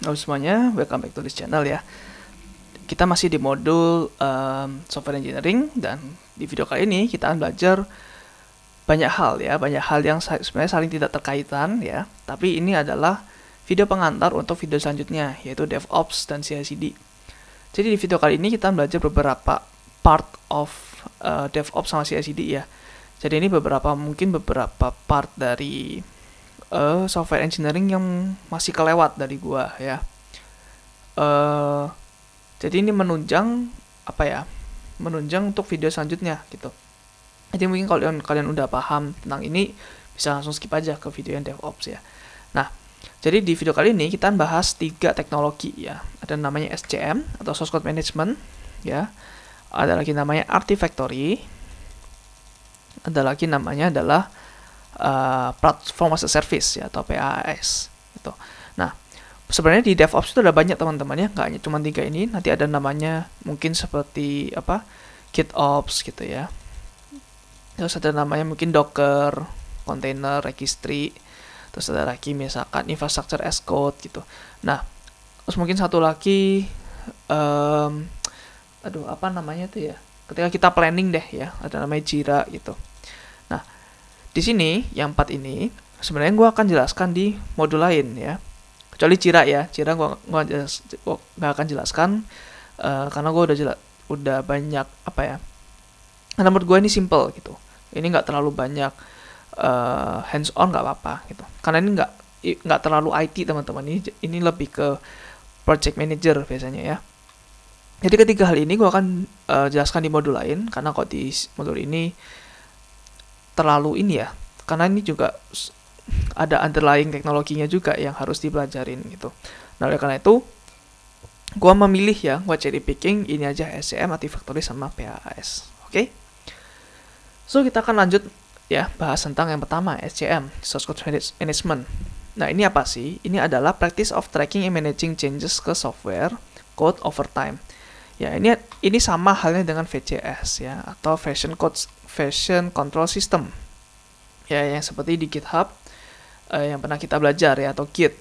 Halo semuanya, welcome back to this channel ya. Kita masih di modul software engineering, dan di video kali ini kita akan belajar banyak hal yang sebenarnya saling tidak terkaitan ya. Tapi ini adalah video pengantar untuk video selanjutnya, yaitu DevOps dan CI/CD. Jadi di video kali ini kita belajar beberapa part of DevOps sama CI/CD ya. Jadi ini mungkin beberapa part dari software engineering yang masih kelewat dari gua ya. Jadi ini menunjang untuk video selanjutnya gitu. Jadi mungkin kalau kalian udah paham tentang ini, bisa langsung skip aja ke video yang DevOps ya. Nah, jadi di video kali ini kita bahas 3 teknologi ya. Ada namanya SCM atau Source Code Management ya. Ada lagi namanya Artifactory. Ada lagi namanya adalah Platform as a Service ya, atau PaaS gitu. Nah, sebenarnya di DevOps itu ada banyak teman-teman ya, nggak hanya cuma 3 ini. Nanti ada namanya mungkin seperti GitOps gitu ya. Terus ada namanya mungkin Docker, Container, Registry. Terus ada lagi misalkan Infrastructure as Code gitu. Nah, terus mungkin satu lagi apa namanya tuh ya, ketika kita planning deh ya, ada namanya Jira gitu. Nah, di sini yang 4 ini sebenarnya gue akan jelaskan di modul lain ya, kecuali Jira ya. Jira gue nggak akan jelaskan karena gue udah banyak karena menurut gue ini simple gitu. Ini nggak terlalu banyak hands on, nggak apa-apa gitu. Karena ini nggak terlalu IT teman-teman. Ini lebih ke project manager biasanya ya. Jadi ketiga hal ini gue akan jelaskan di modul lain, karena kok di modul ini terlalu ini ya, karena ini juga ada underlying teknologinya juga yang harus dipelajarin gitu. Nah, oleh karena itu gue memilih ya, gue cherry picking ini aja, SCM, Artifactory sama PaaS. Oke? So kita akan lanjut ya, bahas tentang yang pertama, SCM, Source Code Management. Nah, ini apa sih? Ini adalah practice of tracking and managing changes ke software code over time. Ya, ini sama halnya dengan VCS ya, atau Version Control System. Ya, yang seperti di GitHub yang pernah kita belajar ya, atau Git.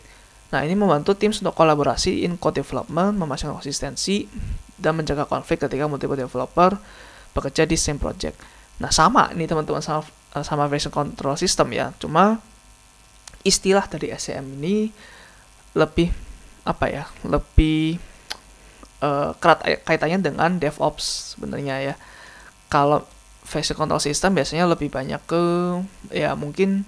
Nah, ini membantu tim untuk kolaborasi in code development, memastikan konsistensi, dan menjaga konflik ketika multiple developer bekerja di same project. Nah, sama nih teman-teman sama Version Control System ya. Cuma istilah dari SCM ini lebih kerat kaitannya dengan DevOps sebenarnya ya. Kalau Version Control System biasanya lebih banyak ke ya mungkin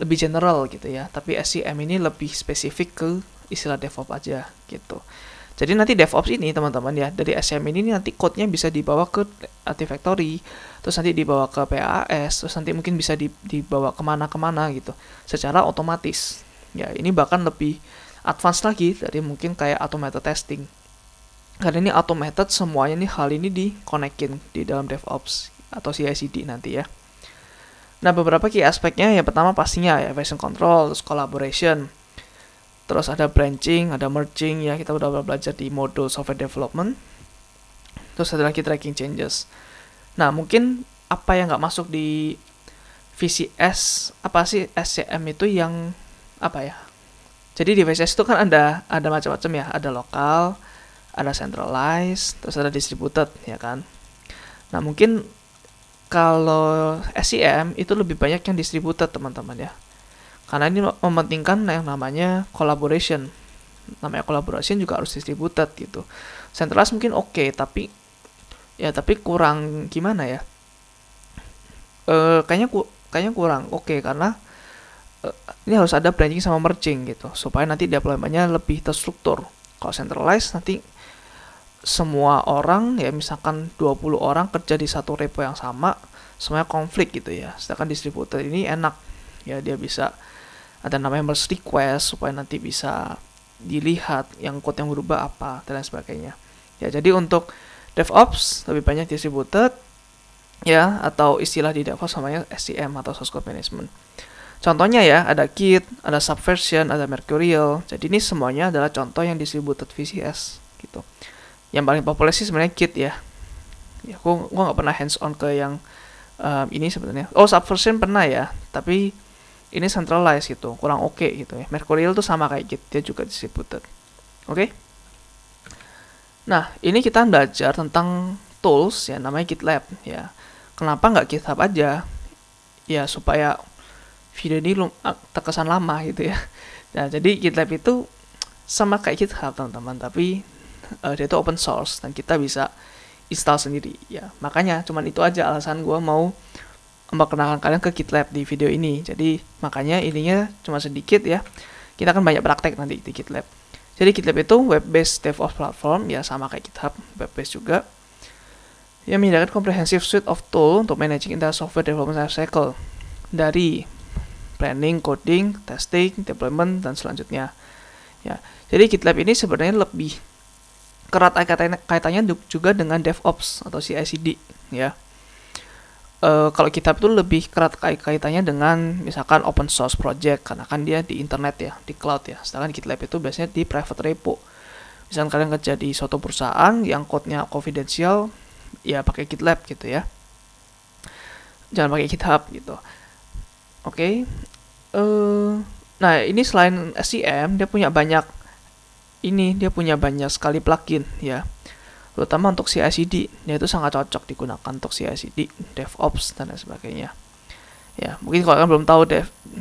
lebih general gitu ya, tapi SCM ini lebih spesifik ke istilah DevOps aja gitu. Jadi nanti DevOps ini teman-teman ya, dari SCM ini nanti code-nya bisa dibawa ke Artifactory, terus nanti dibawa ke PaaS, terus nanti mungkin bisa dibawa kemana-kemana gitu secara otomatis ya. Ini bahkan lebih advance lagi dari mungkin kayak automated testing, karena ini automated semuanya nih, hal ini di-connectin di dalam DevOps atau CI/CD nanti ya. Nah, beberapa key aspeknya, yang pertama pastinya ya version control, terus collaboration, terus ada branching, ada merging ya, kita udah belajar di modul software development. Terus ada lagi tracking changes. Nah, mungkin apa yang nggak masuk di VCS, apa sih SCM itu yang jadi di VCS itu kan ada macam-macam ya, ada lokal, ada centralized, terus ada distributed ya kan. Nah, mungkin kalau SCM itu lebih banyak yang distributed teman-teman ya, karena ini mementingkan yang namanya collaboration. Namanya collaboration juga harus distributed gitu. Centralized mungkin oke, tapi kurang gimana ya, kayaknya kurang oke, karena ini harus ada branching sama merging gitu, supaya nanti deployment-nya lebih terstruktur. Kalau centralized nanti semua orang ya, misalkan 20 orang kerja di satu repo yang sama, semuanya konflik gitu ya. Sedangkan distributed ini enak ya, dia bisa ada namanya merge request supaya nanti bisa dilihat yang code yang berubah apa dan lain sebagainya. Ya, jadi untuk DevOps lebih banyak distributed ya, atau istilah di DevOps namanya SCM atau Source Code Management. Contohnya ya, ada Git, ada Subversion, ada Mercurial. Jadi ini semuanya adalah contoh yang distributed VCS gitu. Yang paling populer sih sebenarnya Git ya. Ya, gua nggak pernah hands on ke yang ini sebenarnya. Oh, Subversion pernah ya, tapi ini centralized gitu, kurang oke gitu ya. Mercurial tuh sama kayak Git, dia juga distributed. Oke. Nah, ini kita belajar tentang tools ya, namanya GitLab ya. Kenapa nggak GitHub aja? Ya supaya video ini terkesan lama gitu ya. Nah, jadi GitLab itu sama kayak GitHub teman-teman, tapi dia itu open source dan kita bisa install sendiri ya. Makanya cuman itu aja alasan gue mau memperkenalkan kalian ke GitLab di video ini. Jadi makanya ininya cuma sedikit ya. Kita akan banyak praktek nanti di GitLab. Jadi GitLab itu web-based DevOps platform ya, sama kayak GitHub, web-based juga. Yang menyediakan comprehensive suite of tool untuk managing entire software development lifecycle dari planning, coding, testing, deployment, dan selanjutnya. Ya, jadi GitLab ini sebenarnya lebih erat kaitannya juga dengan DevOps atau CI/CD ya. Kalau GitHub itu lebih erat kaitannya dengan misalkan open source project, karena kan dia di internet ya, di cloud ya. Sedangkan GitLab itu biasanya di private repo. Misalkan kalian kerja di suatu perusahaan yang code-nya confidential, ya pakai GitLab gitu ya. Jangan pakai GitHub gitu. Oke. Nah, ini selain SCM, dia punya banyak sekali plugin ya. Terutama untuk CI/CD, dia itu sangat cocok digunakan untuk CI/CD, DevOps dan lain sebagainya. Ya, mungkin kalau kalian belum tahu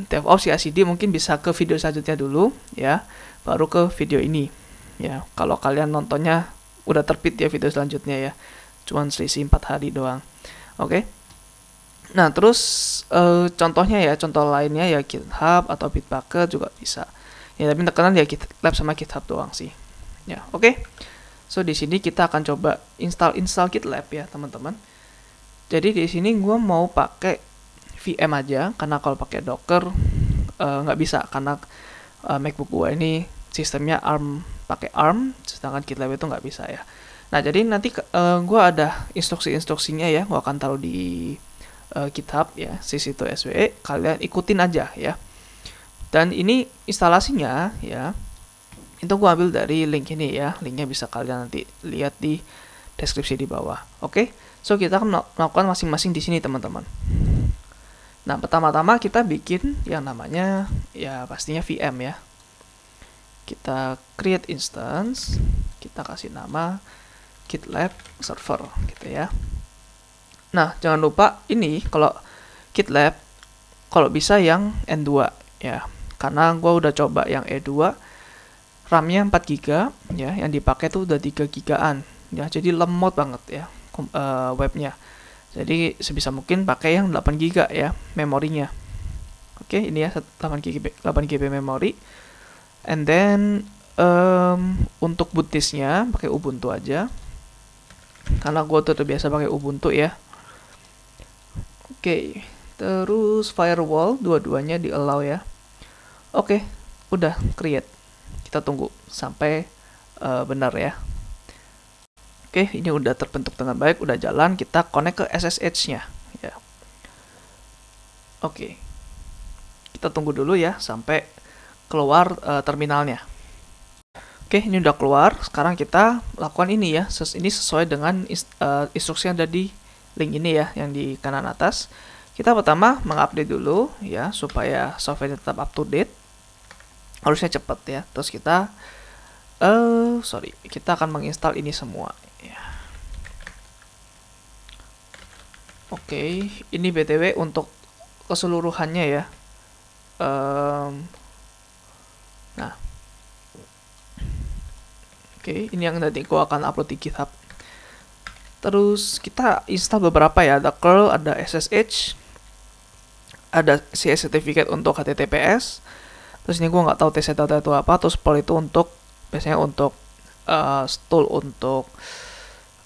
DevOps CI/CD, mungkin bisa ke video selanjutnya dulu ya, baru ke video ini. Ya, kalau kalian nontonnya udah terbit ya video selanjutnya ya. Cuman selisih 4 hari doang. Oke. Nah, terus contohnya ya, contoh lainnya ya GitHub atau Bitbucket juga bisa. Ya, tapi terkenal ya GitLab sama GitHub doang sih. Ya, oke. So, di sini kita akan coba install GitLab ya, teman-teman. Jadi di sini gue mau pakai VM aja, karena kalau pakai Docker nggak bisa, karena MacBook gue ini sistemnya pakai ARM, sedangkan GitLab itu nggak bisa ya. Nah, jadi nanti gue ada instruksi-instruksinya ya, gue akan taruh di GitHub ya, sys.swe, kalian ikutin aja ya. Dan ini instalasinya ya, itu gue ambil dari link ini ya, linknya bisa kalian nanti lihat di deskripsi di bawah. Oke, so kita akan melakukan masing-masing di sini teman-teman. Nah, pertama-tama kita bikin yang namanya ya pastinya VM ya. Kita create instance, kita kasih nama GitLab server gitu ya. Nah, jangan lupa ini kalau GitLab kalau bisa yang N2 ya, karena gue udah coba yang E2, RAM-nya 4 GB ya, yang dipakai tuh udah 3 GB-an ya, jadi lemot banget ya webnya. Jadi sebisa mungkin pakai yang 8 GB ya memorinya. Oke, ini ya 8 GB memori. And then untuk boot disk-nya pakai Ubuntu aja, karena gue tuh terbiasa pakai Ubuntu ya. Oke, terus firewall dua-duanya di allow ya. Oke, udah create. Kita tunggu sampai benar ya. Oke, ini udah terbentuk dengan baik, udah jalan. Kita connect ke SSH-nya ya. Oke, kita tunggu dulu ya sampai keluar terminalnya. Oke, ini udah keluar. Sekarang kita lakukan ini ya. Ini sesuai dengan instruksi yang ada di link ini ya, yang di kanan atas. Kita pertama mengupdate dulu ya, supaya software tetap up to date. Harusnya cepat ya. Terus kita kita akan menginstal ini semua ya. Oke, ini BTW untuk keseluruhannya ya. Nah, oke, ini yang nanti gua akan upload di GitHub. Terus kita install beberapa ya, ada curl, ada SSH, ada CI certificate untuk HTTPS. Terus ini gue nggak tahu TC data itu apa. Terus Perl itu untuk biasanya untuk tool untuk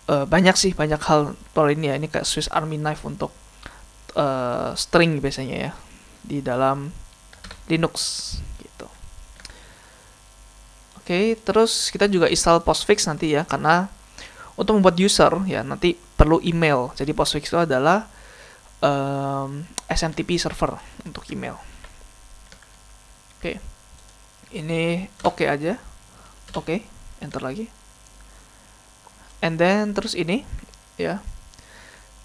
banyak hal Perl ini ya. Ini kayak Swiss Army knife untuk string biasanya ya di dalam Linux gitu. Oke, terus kita juga install Postfix nanti ya, karena untuk membuat user ya nanti perlu email. Jadi Postfix itu adalah SMTP server untuk email. Oke, ini oke aja. Oke, enter lagi. And then terus ini ya,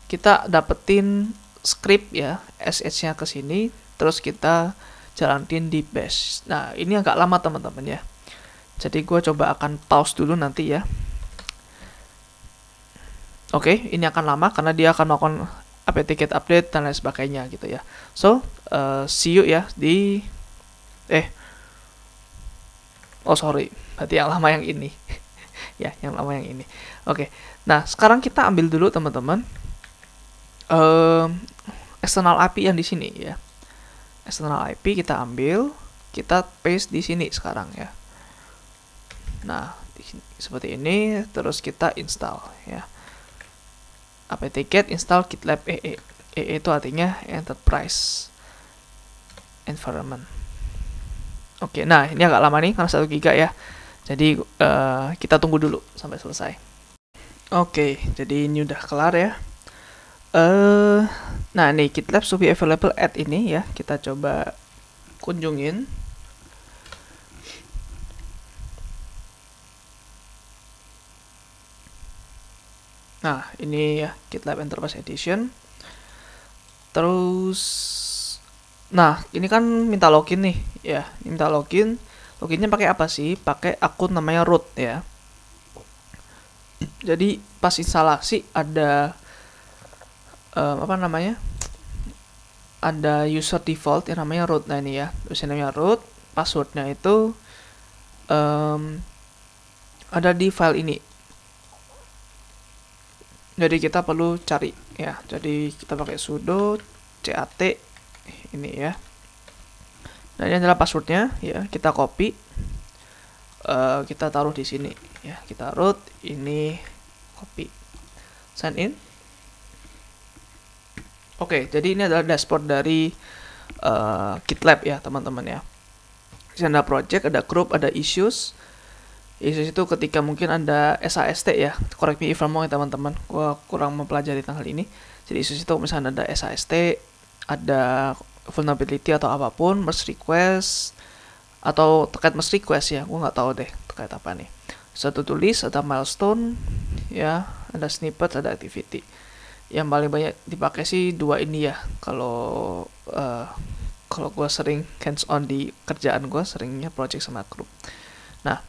kita dapetin script ya, SH-nya ke sini. terus kita jalanin di bash. Nah, ini agak lama teman-teman ya. Jadi gue coba akan pause dulu nanti ya. Oke, ini akan lama karena dia akan melakukan apt-get update dan lain sebagainya gitu ya. So, see you ya di oh sorry, berarti yang lama yang ini. Ya, yang lama yang ini. Oke. Nah, sekarang kita ambil dulu teman-teman external IP yang di sini ya. External IP kita ambil, kita paste di sini sekarang ya. Nah, di sini, seperti ini, terus kita install ya. apt-get install GitLab EE. EE itu artinya Enterprise Environment. Oke, nah ini agak lama nih karena 1 GB ya. Jadi kita tunggu dulu sampai selesai. Oke, jadi ini udah kelar ya. Nah nih GitLab should be available at ini ya. Kita coba kunjungin. Nah ini ya GitLab Enterprise Edition. Terus, nah ini kan minta login nih ya. Minta login. Loginnya pakai apa sih? Pakai akun namanya root ya. Jadi pas instalasi ada apa namanya? Ada user default yang namanya root. Nah ini ya, username-nya root, passwordnya itu ada di file ini. Jadi kita perlu cari ya. Jadi kita pakai sudo cat ini ya. Nah ini adalah passwordnya ya. Kita copy, kita taruh di sini ya. Kita root ini, copy, sign in. Oke, jadi ini adalah dashboard dari GitLab ya teman-teman ya. Di sana ada project, ada group, ada issues. Issues itu ketika mungkin ada SAST ya. Correct me if I'm wrong ya teman-teman. Gua kurang mempelajari tentang hal ini. Jadi issues itu misalnya ada SAST, ada vulnerability atau apapun, merge request atau terkait merge request ya. Gua nggak tahu deh terkait apa nih. Satu tulis, ada milestone ya, ada snippet, ada activity. Yang paling banyak dipakai sih 2 ini ya. Kalau gue sering hands on di kerjaan gue, seringnya project sama group. Nah,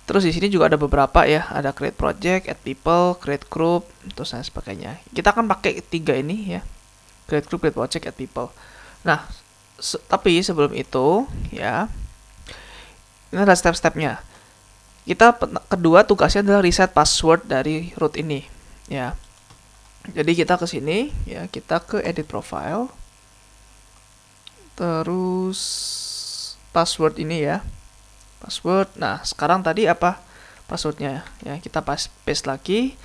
terus di sini juga ada beberapa ya, ada create project, add people, create group, terus dan sebagainya. Kita akan pakai 3 ini ya, create group, create project, add people. Nah, tapi sebelum itu ya, ini ada step-stepnya. Kita kedua tugasnya adalah reset password dari root ini ya. Jadi kita ke sini ya, kita ke edit profile, terus password ini ya, password. Nah sekarang tadi apa passwordnya ya, kita paste lagi,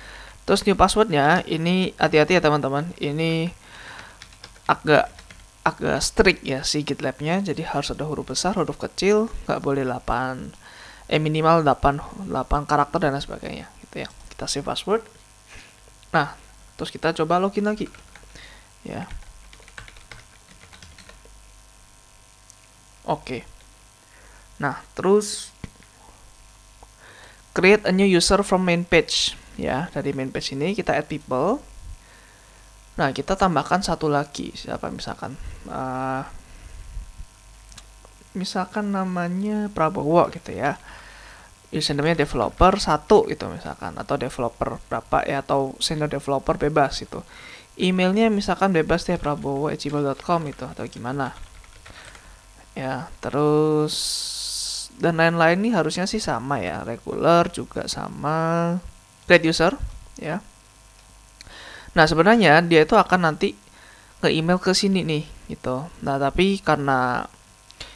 terus new passwordnya ini hati-hati ya teman-teman, ini agak strict ya si GitLab-nya, jadi harus ada huruf besar, huruf kecil, nggak boleh minimal 8 karakter dan lain sebagainya gitu ya. Kita save password. Nah terus kita coba login lagi ya. Oke. Nah terus create a new user from main page ya. Dari main page ini kita add people. Nah kita tambahkan satu lagi, siapa misalkan misalkan namanya Prabowo gitu ya. Username-nya developer 1 gitu misalkan, atau developer berapa ya, atau senior developer bebas itu. Emailnya misalkan bebas deh, prabowo@gmail.com itu, atau gimana ya. Terus dan lain-lain nih harusnya sih sama ya, regular juga sama, create user ya. Nah sebenarnya dia itu akan nanti nge-email ke sini nih gitu. Nah tapi karena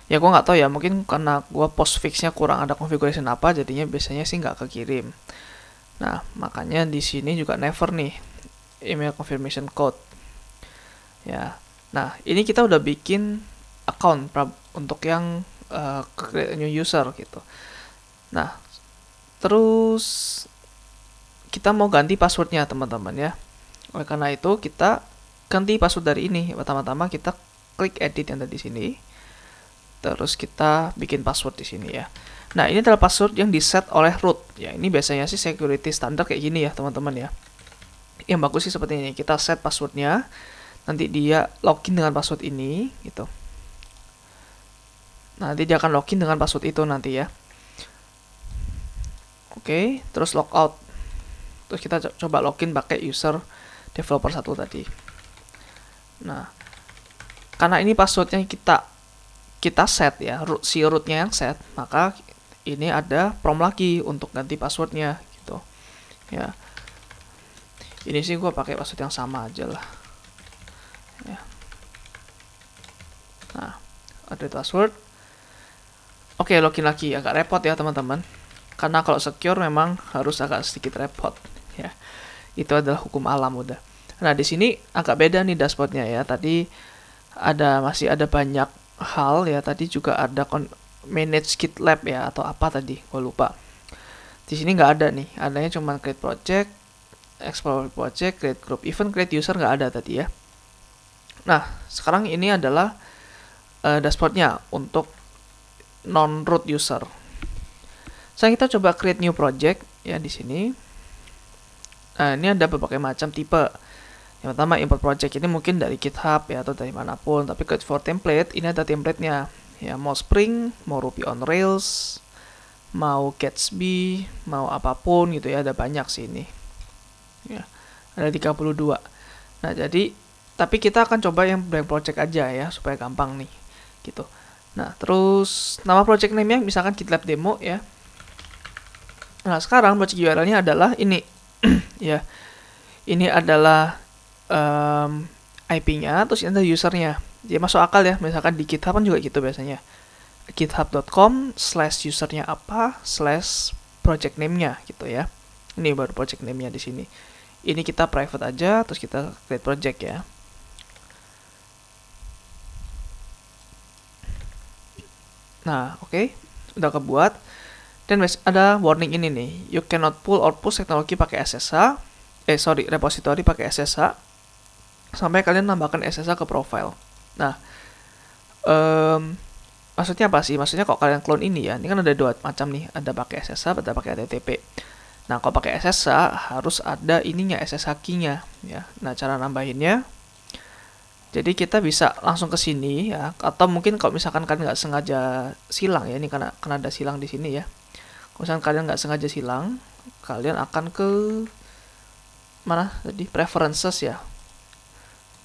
ya gue nggak tahu ya, mungkin karena gue postfixnya kurang ada configuration apa, jadinya biasanya sih nggak kekirim. Nah makanya di sini juga never nih email confirmation code ya. Nah ini kita udah bikin account untuk yang create new user gitu. Nah terus kita mau ganti passwordnya teman-teman ya. Oleh karena itu kita ganti password dari ini. Pertama-tama kita klik edit yang ada di sini. Terus kita bikin password di sini ya. Nah ini adalah password yang diset oleh root ya. Ini biasanya sih security standar kayak gini ya teman-teman ya. Yang bagus sih seperti ini. Kita set passwordnya, nanti dia login dengan password ini gitu. Nanti dia akan login dengan password itu nanti ya. Oke, terus logout. Terus kita coba login pakai user developer 1 tadi. Nah, karena ini passwordnya kita set ya, si rootnya yang set, maka ini ada prompt lagi untuk ganti passwordnya gitu ya. Ini sih gue pakai password yang sama aja lah ya. Nah, ada password. Oke, login lagi. Agak repot ya teman-teman, karena kalau secure memang harus agak sedikit repot ya. Itu adalah hukum alam udah. Nah, di sini agak beda nih dashboardnya ya. Tadi masih ada banyak hal ya. Tadi juga ada manage GitLab ya, atau apa tadi, gue lupa. Di sini nggak ada nih. Adanya cuma create project, explore project, create group, even create user nggak ada tadi ya. Nah, sekarang ini adalah dashboardnya untuk non-root user. Sekarang kita coba create new project ya di sini. Nah, ini ada berbagai macam tipe. Yang pertama, import project, ini mungkin dari GitHub ya, atau dari manapun. Tapi create for template, ini ada template-nya ya, mau Spring, mau Ruby on Rails, mau Gatsby, mau apapun gitu ya, ada banyak sih ini ya, ada 32. Nah, jadi tapi kita akan coba yang blank project aja ya, supaya gampang nih gitu. Nah, terus nama project name-nya misalkan GitLab demo ya. Nah, sekarang project URL-nya adalah ini ya. Ini adalah IP-nya, terus ini ada usernya. Dia masuk akal ya, misalkan di GitHub kan juga gitu biasanya. github.com/usernya apa, /project name-nya gitu ya. Ini baru project name-nya di sini. Ini kita private aja, terus kita create project ya. Nah, oke, udah kebuat. Dan ada warning ini nih, you cannot pull or push teknologi pakai SSH. Repository pakai SSH sampai kalian nambahkan SSH ke profile. Nah, maksudnya apa sih? Maksudnya kalau kalian clone ini ya, ini kan ada dua macam nih, ada pakai SSH, ada pakai HTTP. Nah, kalau pakai SSH harus ada ininya, SSH key-nya ya. Nah, cara nambahinnya, jadi kita bisa langsung ke sini ya, atau mungkin kalau misalkan kalian nggak sengaja silang ya, ini karena ada silang di sini ya. Kalau misalkan kalian nggak sengaja silang, kalian akan ke mana tadi, preferences ya.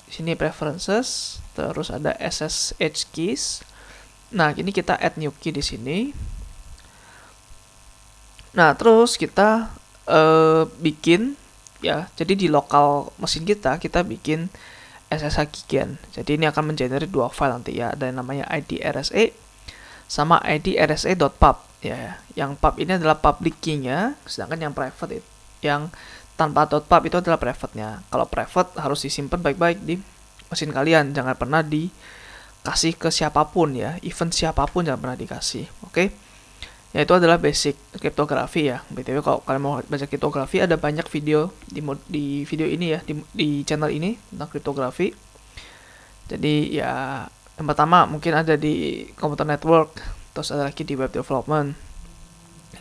Di sini preferences, terus ada SSH keys. Nah, ini kita add new key di sini. Nah, terus kita bikin ya. Jadi di lokal mesin kita bikin SSH keygen. Jadi ini akan mengenerate dua file nanti ya. Ada yang namanya id.rsa sama id.rsa.pub ya. Yang pub ini adalah public key-nya, sedangkan yang private yang tanpa .pub itu adalah private-nya. Kalau private harus disimpan baik-baik di mesin kalian, jangan pernah dikasih ke siapapun ya, even siapapun jangan pernah dikasih. Oke. Ya, itu adalah basic kriptografi ya. BTW kalau kalian mau belajar kriptografi, ada banyak video di video ini ya, di channel ini tentang kriptografi. Jadi ya, yang pertama mungkin ada di computer network, terus ada lagi di web development.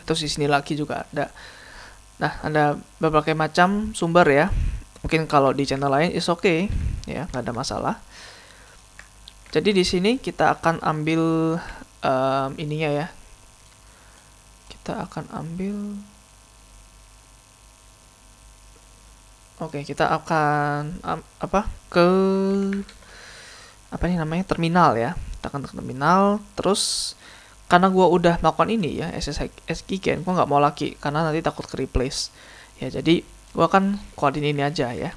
Terus di sini lagi juga ada. Nah, ada berbagai macam sumber ya. Mungkin kalau di channel lain is okay ya, nggak ada masalah. Jadi di sini kita akan ambil ininya ya. Kita akan ambil, kita akan terminal ya. Kita akan ke terminal. Terus karena gue udah melakukan ini ya, SSH keygen, gue nggak mau lagi karena nanti takut ke replace ya. Jadi gue akan keluarin ini aja ya.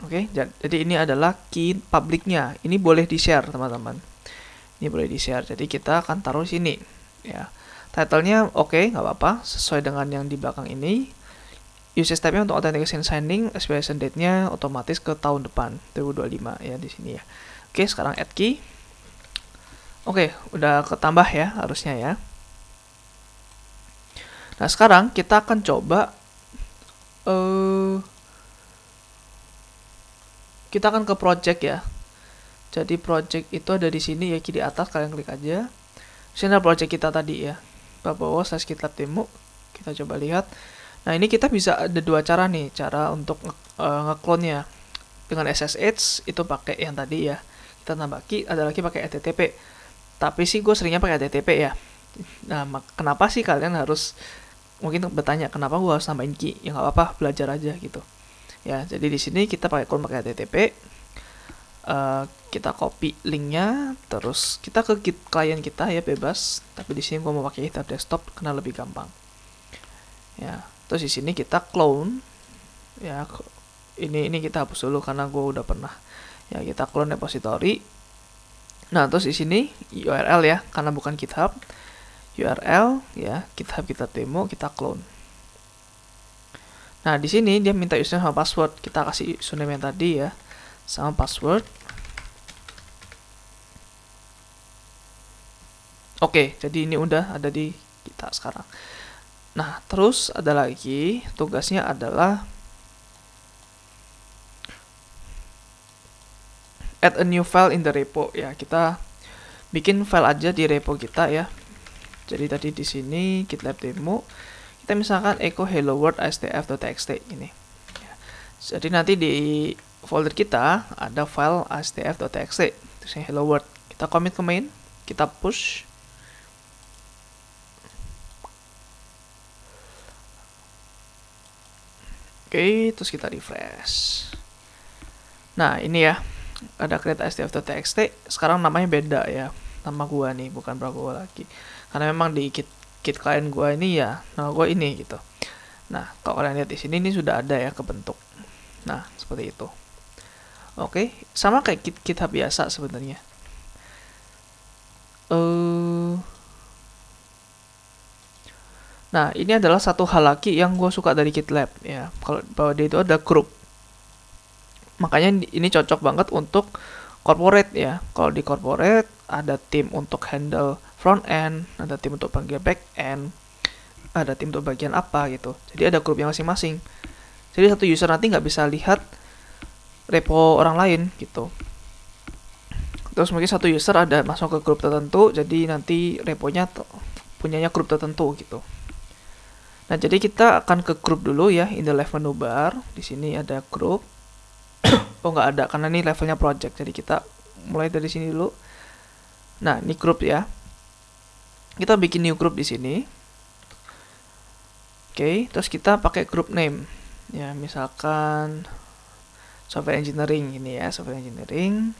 Oke, jadi ini adalah key publiknya. Ini boleh di-share teman-teman. Ini boleh di-share. Jadi kita akan taruh sini ya. Title-nya oke, nggak apa-apa, sesuai dengan yang di belakang ini. Usage type-nya untuk authentication signing, expiration date-nya otomatis ke tahun depan 2025 ya di sini ya. Oke, sekarang add key. Oke, udah ketambah ya harusnya ya. Nah, sekarang kita akan coba kita akan ke project ya. Jadi project itu ada di sini ya, di atas kalian klik aja. Sini ada project kita tadi ya. Bawah /GitLab demo. Kita coba lihat. Nah, ini kita bisa ada dua cara nih, cara untuk nge-clone-nya. dengan SSH itu pakai yang tadi ya. Kita tambah key, ada lagi pakai HTTP. Tapi sih gue seringnya pakai HTTP ya. Nah, kenapa sih kalian harus mungkin bertanya kenapa gue harus tambahin key? Ya nggak apa-apa, belajar aja gitu. Ya, jadi di sini kita pakai pakai HTTP. Kita copy linknya, terus kita ke Git klien kita ya, bebas. Tapi di sini gue mau pakai GitHub desktop karena lebih gampang. Ya, terus di sini kita clone. Ya, ini kita hapus dulu karena gue udah pernah. Ya, kita clone repository. Nah, terus di sini URL ya, karena bukan GitHub. URL ya, GitHub demo, kita clone. Nah, di sini dia minta username sama password. Kita kasih username yang tadi ya, sama password. Oke, jadi ini udah ada di kita sekarang. Nah, terus ada lagi, tugasnya adalah add a new file in the repo. Ya, kita bikin file aja di repo kita ya. Jadi tadi di sini GitLab demo, kita misalkan echo hello world astf.txt ini. Ya. Jadi nanti di folder kita ada file astf.txt, terus hello world. Kita commit ke main, kita push. Oke, terus kita refresh. Nah, ini ya, ada create astf.txt. Sekarang namanya beda ya, nama gua nih, bukan Prabowo lagi. Karena memang di Git klien gua ini ya, nama gua ini gitu. Nah, kalau kalian lihat di sini ini sudah ada ya kebentuk. Nah, seperti itu. Oke, sama kayak GitHub biasa sebenarnya. Nah, ini adalah satu hal lagi yang gue suka dari GitLab ya. Kalau bahwa dia itu ada grup. Makanya ini cocok banget untuk corporate ya. Kalau di corporate ada tim untuk handle front end, ada tim untuk bagian back end, ada tim untuk bagian apa gitu. Jadi ada grupnya masing-masing. Jadi satu user nanti nggak bisa lihat repo orang lain gitu. Terus mungkin satu user ada masuk ke grup tertentu, jadi nanti reponya punyanya grup tertentu gitu. Nah, jadi kita akan ke grup dulu ya, in the left menu bar. Di sini ada grup. Oh, nggak ada, karena ini levelnya project. Jadi kita mulai dari sini dulu. Nah, ini grup ya. Kita bikin new group di sini. Oke, terus kita pakai group name. Ya, misalkan software engineering ini ya, software engineering.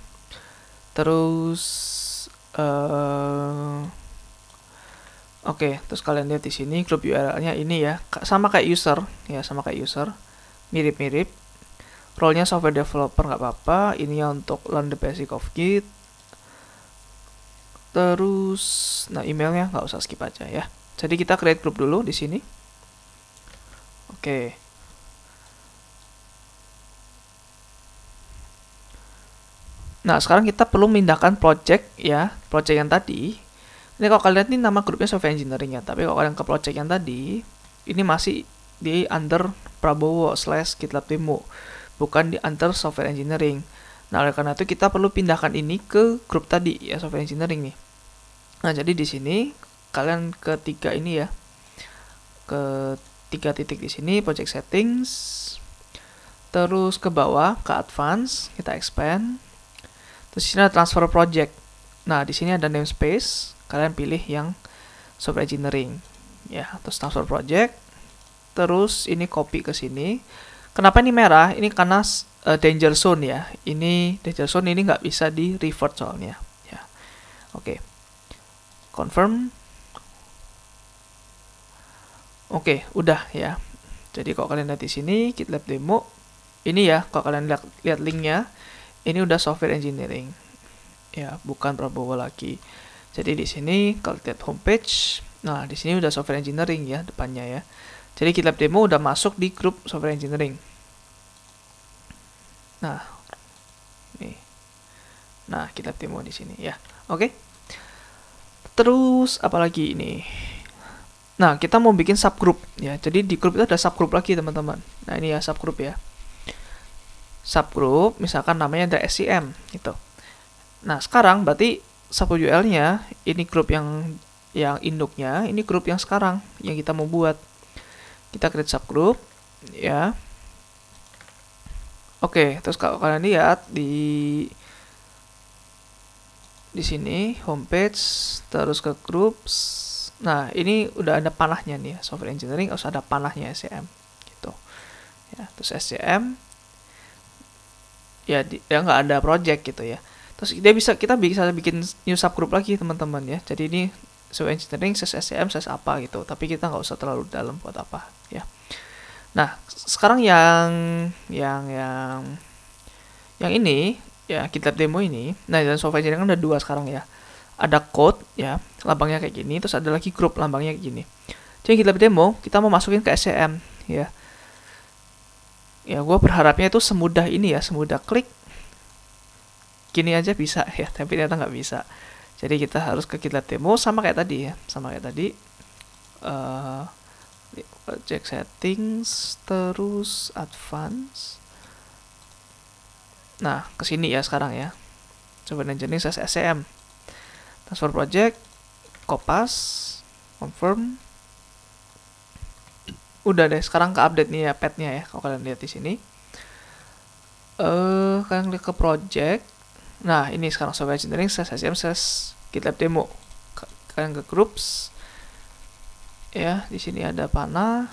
Terus Oke, terus kalian lihat di sini grup URL-nya ini ya, sama kayak user, ya sama kayak user, mirip-mirip. Role-nya software developer nggak apa-apa. Ini ya untuk learn the basic of Git. Terus, nah emailnya nggak usah skip aja ya. Jadi kita create group dulu di sini. Oke. Nah, sekarang kita perlu memindahkan project ya, project yang tadi. Ini kalau kalian lihat ini nama grupnya software engineering ya, tapi kalau kalian ke project yang tadi, ini masih di under Prabowo / GitLab demo, bukan di under software engineering. Nah, oleh karena itu kita perlu pindahkan ini ke grup tadi ya, software engineering nih. Nah, jadi di sini kalian ke tiga ini ya, ke 3 titik di sini, project settings, terus ke bawah ke advance, kita expand, terus di sini ada transfer project. Nah, di sini ada namespace. Kalian pilih yang software engineering ya, terus transfer project, terus ini copy ke sini. Kenapa ini merah? Ini karena danger zone ya. Ini danger zone, ini nggak bisa di revert soalnya ya. Oke. Confirm. Oke, udah ya. Jadi kalau kalian lihat di sini GitLab demo, ini ya, kalau kalian lihat linknya, ini udah software engineering ya, bukan Prabowo lagi. Jadi di sini kalau lihat homepage, nah di sini udah software engineering ya depannya ya. Jadi GitLab demo udah masuk di grup software engineering. Nah, nih, nah GitLab demo di sini ya. Oke. Terus apalagi ini? Nah, kita mau bikin subgroup ya. Jadi di grup itu ada subgroup lagi teman-teman. Nah ini ya subgroup ya. Subgroup, misalkan namanya ada SCM gitu. Nah sekarang berarti sub URL-nya ini grup yang induknya, ini grup yang sekarang yang kita mau buat. Kita create subgroup ya. Oke, terus kalau kalian lihat di sini homepage, terus ke groups. Nah, ini udah ada panahnya nih ya, software engineering harus ada panahnya SCM gitu. Ya, terus SCM ya dia nggak ada project gitu ya. Terus kita bisa bikin new subgroup lagi teman-teman ya. Jadi ini software engineering, SCM, apa gitu. Tapi kita nggak usah terlalu dalam buat apa ya. Nah, sekarang yang ini ya GitLab demo ini. Nah, dalam software engineering kan ada 2 sekarang ya. Ada code ya, lambangnya kayak gini, terus ada lagi group lambangnya kayak gini. Jadi GitLab demo kita mau masukin ke SCM ya. Ya, gue berharapnya itu semudah ini ya, semudah klik gini aja bisa ya, tapi ternyata nggak bisa. Jadi kita harus ke GitLab demo sama kayak tadi ya, project settings, terus advance. Nah, kesini ya sekarang ya. Coba engineering SCM. Transfer project, kopas, confirm. Udah deh, sekarang ke update nih ya path-nya ya. Kalau kalian lihat di sini. Kalian klik ke project. Nah, ini sekarang software engineering SCM GitLab demo. Kalian ke groups. Ya, di sini ada panah.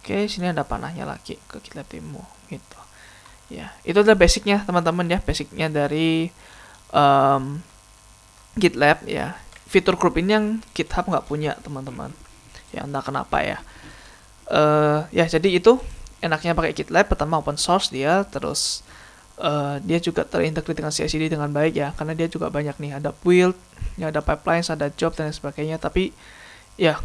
Oke, sini ada panahnya lagi ke GitLab demo gitu. Ya, itu adalah basicnya teman-teman ya, basicnya dari GitLab ya. Fitur group ini yang GitHub nggak punya teman-teman. Ya entah kenapa ya. Ya jadi itu enaknya pakai GitLab. Pertama open source dia, terus dia juga terintegrasi dengan CI/CD dengan baik ya, karena dia juga banyak nih, ada build, ya ada pipelines, ada job dan sebagainya. Tapi ya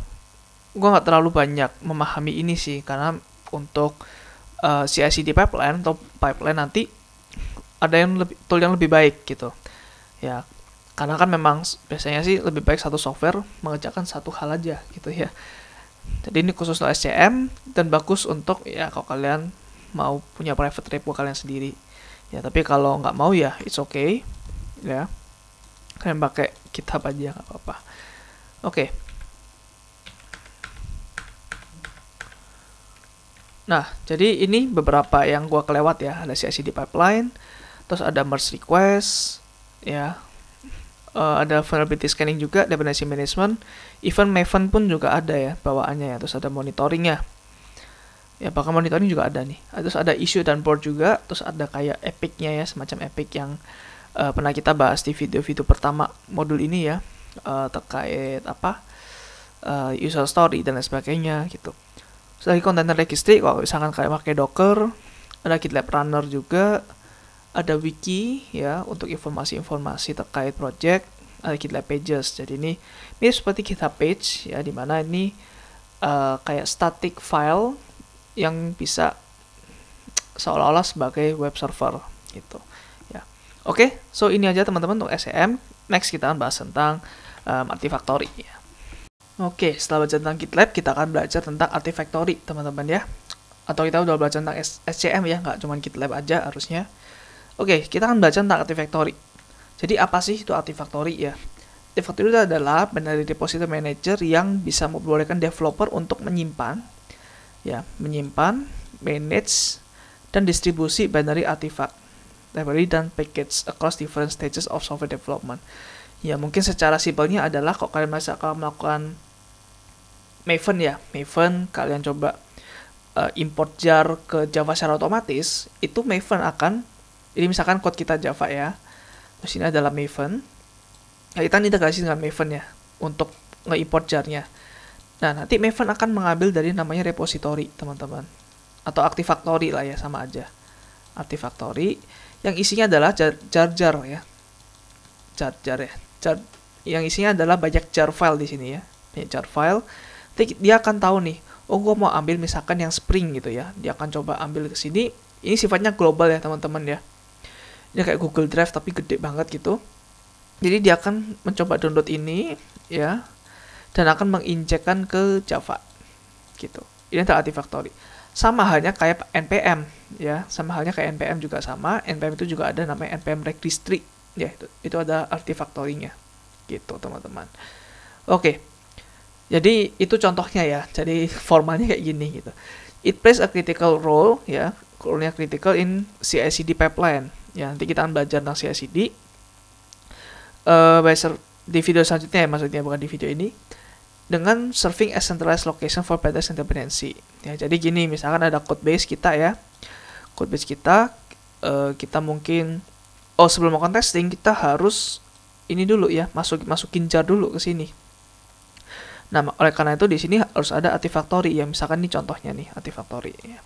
gue nggak terlalu banyak memahami ini sih, karena untuk CI/CD pipeline atau pipeline nanti ada yang tool yang lebih baik gitu ya, karena kan memang biasanya sih lebih baik satu software mengerjakan satu hal aja gitu ya. Jadi ini khusus untuk SCM dan bagus untuk ya kalau kalian mau punya private repo kalian sendiri ya. Tapi kalau nggak mau ya it's okay ya, kalian pakai GitHub aja nggak apa-apa. Oke. Nah, jadi ini beberapa yang gua kelewat ya. Ada CI/CD pipeline, terus ada merge request ya, ada vulnerability scanning juga, dependency management, even Maven pun juga ada ya bawaannya ya. Terus ada monitoringnya ya, bahkan monitoring juga ada nih. Terus ada issue dan board juga. Terus ada kayak epic-nya ya, semacam epic yang pernah kita bahas di video-video pertama modul ini ya, terkait apa user story dan lain sebagainya gitu. Terus lagi container registry, kalau misalkan kayak pakai Docker, ada GitLab Runner juga, ada wiki ya untuk informasi-informasi terkait project, ada GitLab Pages. Jadi ini seperti GitHub Page ya, dimana ini kayak static file yang bisa seolah-olah sebagai web server gitu ya. Oke, so ini aja teman-teman untuk SCM. Next kita akan bahas tentang Artifactory ya. Oke, setelah belajar tentang GitLab, kita akan belajar tentang Artifactory teman-teman ya. Atau kita udah belajar tentang SCM ya, nggak cuma GitLab aja harusnya. Oke, kita akan belajar tentang Artifactory. Jadi apa sih itu Artifactory ya? Artifactory itu adalah binary repository manager yang bisa membolehkan developer untuk menyimpan, manage, dan distribusi binary artifact, library, dan package across different stages of software development. Ya, mungkin secara simpelnya adalah kalau kalian melakukan Maven ya, Maven kalian coba import jar ke Java secara otomatis, itu Maven akan, ini misalkan code kita Java ya, terus ini adalah Maven, nah, kita integrasi dengan Maven ya untuk nge-import jarnya. Nah, nanti Maven akan mengambil dari namanya repository teman-teman, atau Artifactory lah ya, sama aja, Artifactory yang isinya adalah jar-jar ya, yang isinya adalah banyak jar file di sini ya, banyak jar file. Nanti dia akan tahu nih, oh gue mau ambil misalkan yang Spring gitu ya, dia akan coba ambil ke sini. Ini sifatnya global ya teman-teman ya, ini kayak Google Drive tapi gede banget gitu. Jadi dia akan mencoba download ini ya, dan akan menginjekkan ke Java gitu. Ini adalah Artifactory. Sama halnya kayak npm ya, sama halnya kayak npm juga sama. npm itu juga ada namanya npm registry ya, itu ada Artifactory-nya gitu teman-teman. Oke. Jadi itu contohnya ya. Jadi formalnya kayak gini gitu. It plays a critical role, ya, role-nya critical in CI/CD pipeline. Ya, nanti kita akan belajar tentang CI/CD. Di video selanjutnya ya, maksudnya bukan di video ini. Dengan serving as centralized location for pattern dependency. Ya, jadi gini, misalkan ada code base kita ya. Code base kita, kita mungkin, sebelum melakukan testing, kita harus ini dulu ya, masukin jar dulu ke sini. Nah, oleh karena itu di sini harus ada Artifactory ya. Misalkan ini contohnya nih, Artifactory ya.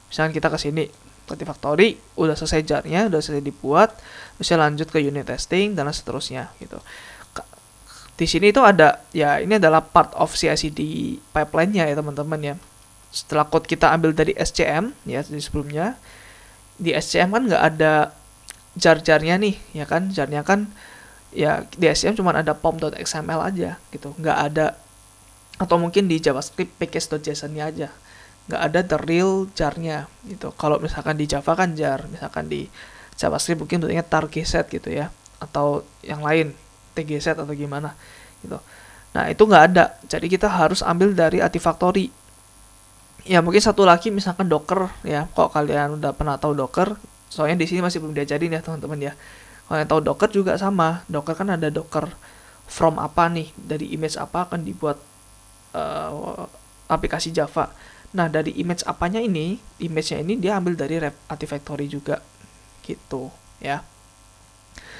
Misalkan kita ke sini, Artifactory, udah selesai jarnya, udah selesai dibuat, terus lanjut ke unit testing dan seterusnya gitu. Di sini itu ada ya, ini adalah part of CI/CD pipeline-nya ya teman-teman ya. Setelah code kita ambil dari SCM ya, di sebelumnya di SCM kan nggak ada jar-jarnya nih ya kan, jarnya kan ya di SCM cuma ada pom.xml aja gitu, nggak ada, atau mungkin di JavaScript package.json-nya aja, nggak ada the real jar-nya gitu. Kalau misalkan di Java kan jar, misalkan di JavaScript mungkin bentuknya tar-gset gitu ya, atau yang lain tgset atau gimana gitu. Nah itu nggak ada, jadi kita harus ambil dari Artifactory. Ya mungkin satu lagi misalkan Docker ya, kok kalian udah pernah tahu Docker, soalnya di sini masih belum diajarin ya teman-teman ya. Kalau yang tahu Docker juga sama, Docker kan ada Docker from apa nih, dari image apa akan dibuat aplikasi Java. Nah dari image apanya ini, image-nya ini dia ambil dari Artifactory juga gitu ya.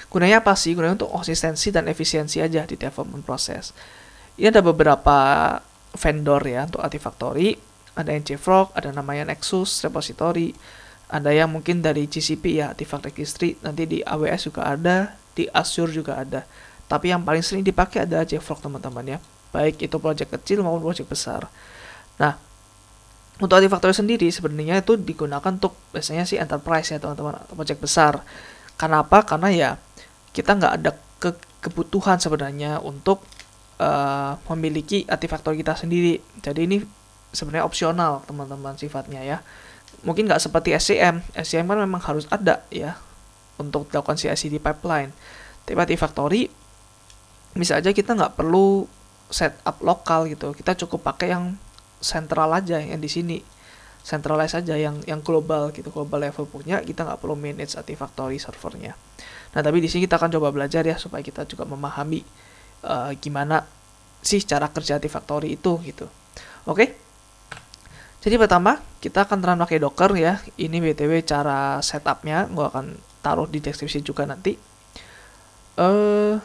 Gunanya apa sih? Gunanya untuk konsistensi dan efisiensi aja di development proses. Ini ada beberapa vendor ya untuk Artifactory. Ada yang JFrog, ada namanya Nexus Repository, ada yang mungkin dari GCP ya, Artifact Registry, nanti di AWS juga ada, di Azure juga ada. Tapi yang paling sering dipakai adalah JFrog teman-teman ya, baik itu project kecil maupun project besar. Nah, untuk Artifactory sendiri sebenarnya itu digunakan untuk biasanya sih enterprise ya teman-teman, project besar. Kenapa? Karena ya kita nggak ada kebutuhan sebenarnya untuk memiliki Artifactory kita sendiri. Jadi ini sebenarnya opsional teman-teman sifatnya ya. Mungkin nggak seperti SCM. SCM kan memang harus ada ya untuk dilakukan CI/CD pipeline. Tapi Artifactory bisa aja kita nggak perlu setup lokal gitu. Kita cukup pakai yang sentral aja yang di sini. Centralize aja yang global gitu, global level punya, kita nggak perlu manage Artifactory servernya. Nah tapi di sini kita akan coba belajar ya supaya kita juga memahami gimana sih cara kerja Artifactory itu gitu. Oke. Jadi pertama kita akan terang pakai Docker ya. Ini BTW cara setupnya, gue akan taruh di deskripsi juga nanti.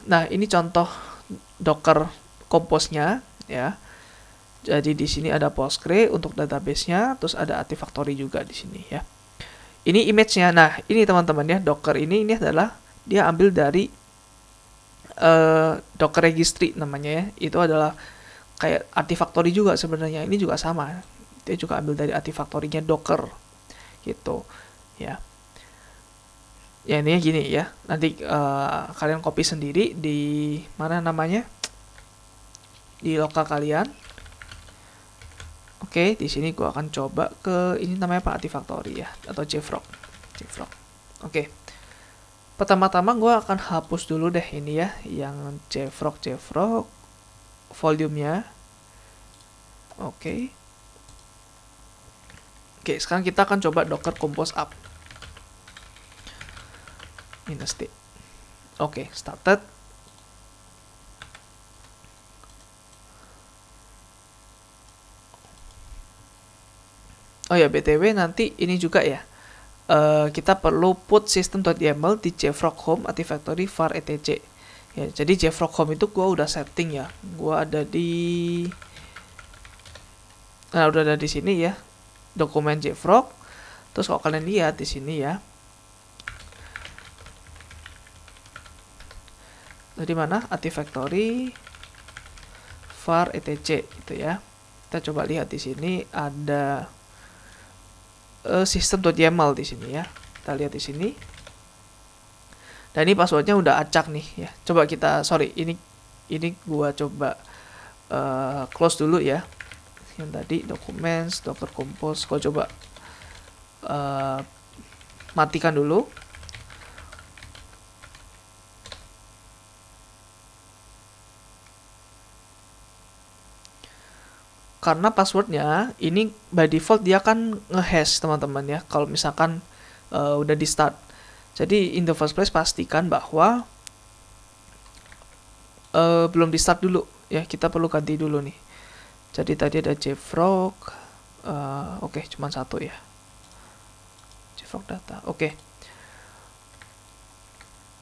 Nah ini contoh Docker Compose-nya ya. Jadi di sini ada Postgre untuk database-nya, terus ada Artifactory juga di sini ya. Ini image-nya. Nah, ini teman-teman ya, Docker ini adalah dia ambil dari Docker Registry namanya ya. Itu adalah kayak Artifactory juga sebenarnya. Ini juga sama. Dia juga ambil dari Artifactory-nya Docker gitu ya. Ya ini gini ya. Nanti kalian copy sendiri di mana namanya? Di lokal kalian. Oke, di sini gua akan coba ke ini namanya apa, Artifactory ya, atau JFrog. Oke. Pertama-tama gua akan hapus dulu deh ini ya, yang JFrog volume-nya. Oke. Oke, sekarang kita akan coba Docker Compose up. Ini state. Oke, started. Oh ya, BTW nanti ini juga ya. Kita perlu put system.yaml di JFrog Home Artifactory var etc. Ya, jadi JFrog Home itu gua udah setting ya. Gua ada di udah ada di sini ya. Dokumen JFrog. Terus kalau kalian lihat di sini ya. Di mana? Artifactory var etc itu ya. Kita coba lihat di sini ada system.yaml di sini ya. Kita lihat di sini. Dan ini passwordnya udah acak nih ya. Coba kita, ini gua coba close dulu ya. Yang tadi documents, Docker Compose, gua coba matikan dulu. karena passwordnya ini by default dia akan ngehash teman-teman ya, kalau misalkan udah di start. Jadi in the first place pastikan bahwa belum di start dulu ya, kita perlu ganti dulu nih. Jadi tadi ada JFrog, oke, cuma satu ya, JFrog data. Oke.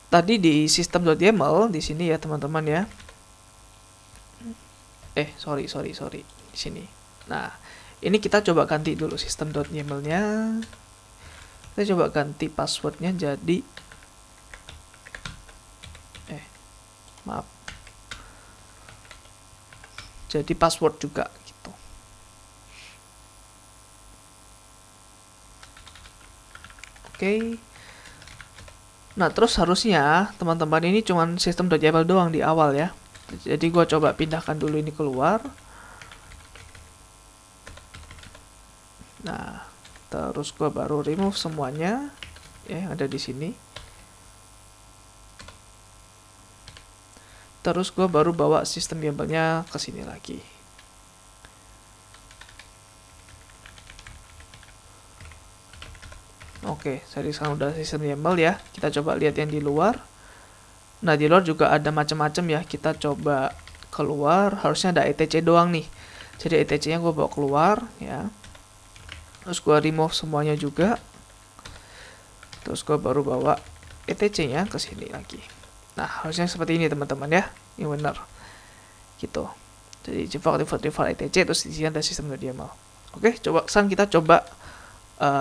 Tadi di system.yaml di sini ya teman-teman ya. Sorry di sini. Nah, ini kita coba ganti dulu system.yaml-nya. Kita coba ganti passwordnya jadi maaf. Jadi password juga gitu. Oke. Nah, terus harusnya teman-teman ini cuman system.yaml doang di awal ya. Jadi gua coba pindahkan dulu ini keluar. Nah, terus gua baru remove semuanya ya yang ada di sini. Terus gua baru bawa sistem YAML-nya ke sini lagi. Oke, jadi sekarang udah sistem YAML ya. Kita coba lihat yang di luar. Nah, di luar juga ada macam-macam ya. Kita coba keluar, harusnya ada etc doang nih. Jadi etc-nya gue bawa keluar ya. Terus gue remove semuanya juga. Terus gue baru bawa etc-nya ke sini lagi. Nah, harusnya seperti ini teman-teman ya. Ini benar. Gitu. Jadi default etc, terus di sini ada system.yaml. Oke, sekarang kita coba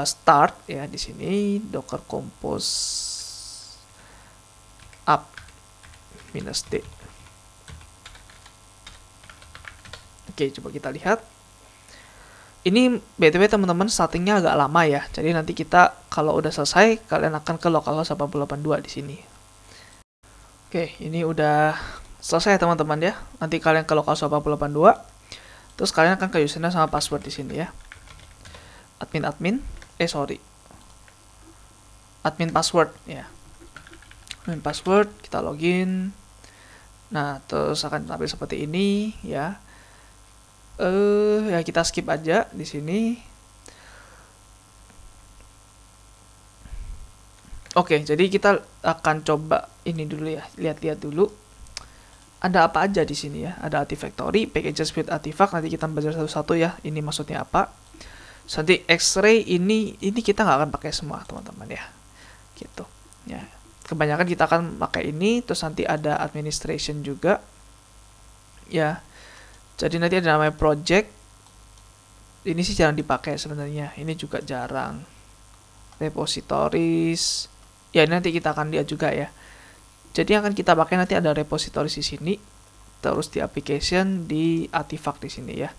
start ya di sini docker compose up -d. Oke, coba kita lihat. Ini BTW teman-teman startingnya agak lama ya. Jadi nanti kita kalau udah selesai kalian akan ke localhost 8082 di sini. Oke, ini udah selesai teman-teman ya. Nanti kalian ke localhost 8082. Terus kalian akan ke username sama password di sini ya. Admin password ya. Admin password, kita login. Nah, terus akan tampil seperti ini ya. Ya kita skip aja di sini. Oke, jadi kita akan coba ini dulu ya, lihat-lihat dulu. Ada apa aja di sini ya? Ada Artifactory, packages with artifact. Nanti kita belajar satu-satu ya. Ini maksudnya apa? Nanti X-ray ini kita nggak akan pakai semua teman-teman ya. Gitu ya. Kebanyakan kita akan pakai ini, terus nanti ada administration juga ya. Jadi nanti ada namanya project. Ini sih jarang dipakai sebenarnya. Ini juga jarang. Repositories. Ya, ini nanti kita akan lihat juga ya. Jadi yang akan kita pakai nanti ada repositories di sini, terus di application, di artifact di sini ya.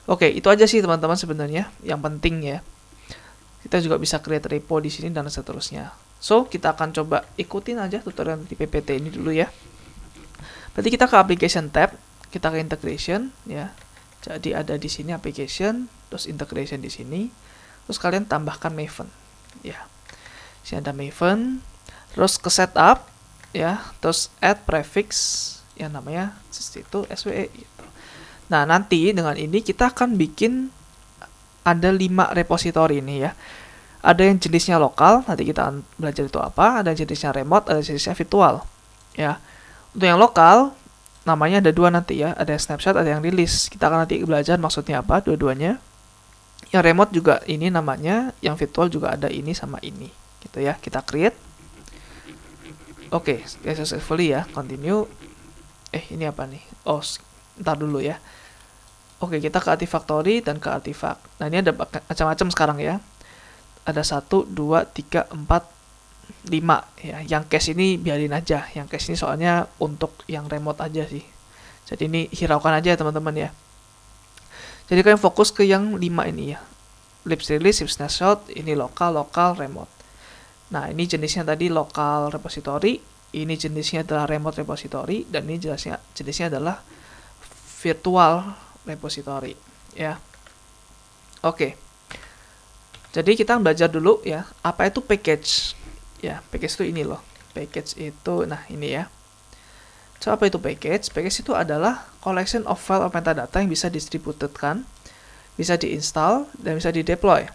Oke, itu aja sih teman-teman sebenarnya yang penting ya. Kita juga bisa create repo di sini dan seterusnya. So, kita akan coba ikutin aja tutorial di PPT ini dulu ya. Berarti kita ke application tab, kita ke integration ya. Jadi ada di sini application, terus integration di sini. Terus kalian tambahkan Maven ya. Sini ada Maven, terus ke setup ya, terus add prefix yang namanya itu SWE gitu. Nah, nanti dengan ini kita akan bikin ada 5 repository ini ya. Ada yang jenisnya lokal, nanti kita akan belajar itu apa. Ada yang jenisnya remote, ada yang jenisnya virtual. Ya, untuk yang lokal, namanya ada 2 nanti ya. Ada yang snapshot, ada yang release. Kita akan nanti belajar maksudnya apa, dua-duanya. Yang remote juga ini namanya, yang virtual juga ada ini sama ini. Gitu ya, kita create. Oke, successfully ya, continue. Ini apa nih? Oh, ntar dulu ya. Oke, kita ke Artifactory dan ke Artifact. Nah, ini ada macam-macam sekarang ya. Ada 1, 2, 3, 4, 5 ya. Yang cache ini biarin aja. Yang cache ini soalnya untuk yang remote aja sih. Jadi ini hiraukan aja ya teman-teman ya. Jadi kalian fokus ke yang 5 ini ya. Libs release, libs snapshot, ini lokal, remote. Nah, ini jenisnya tadi lokal repository, ini jenisnya adalah remote repository, dan ini jenisnya adalah virtual repository ya. Oke. Jadi kita belajar dulu ya, apa itu package? Ya, package itu ini loh. Package itu, nah ini ya. So, apa itu package? Package itu adalah collection of file or metadata yang bisa distributedkan bisa diinstal, dan bisa di-deploy.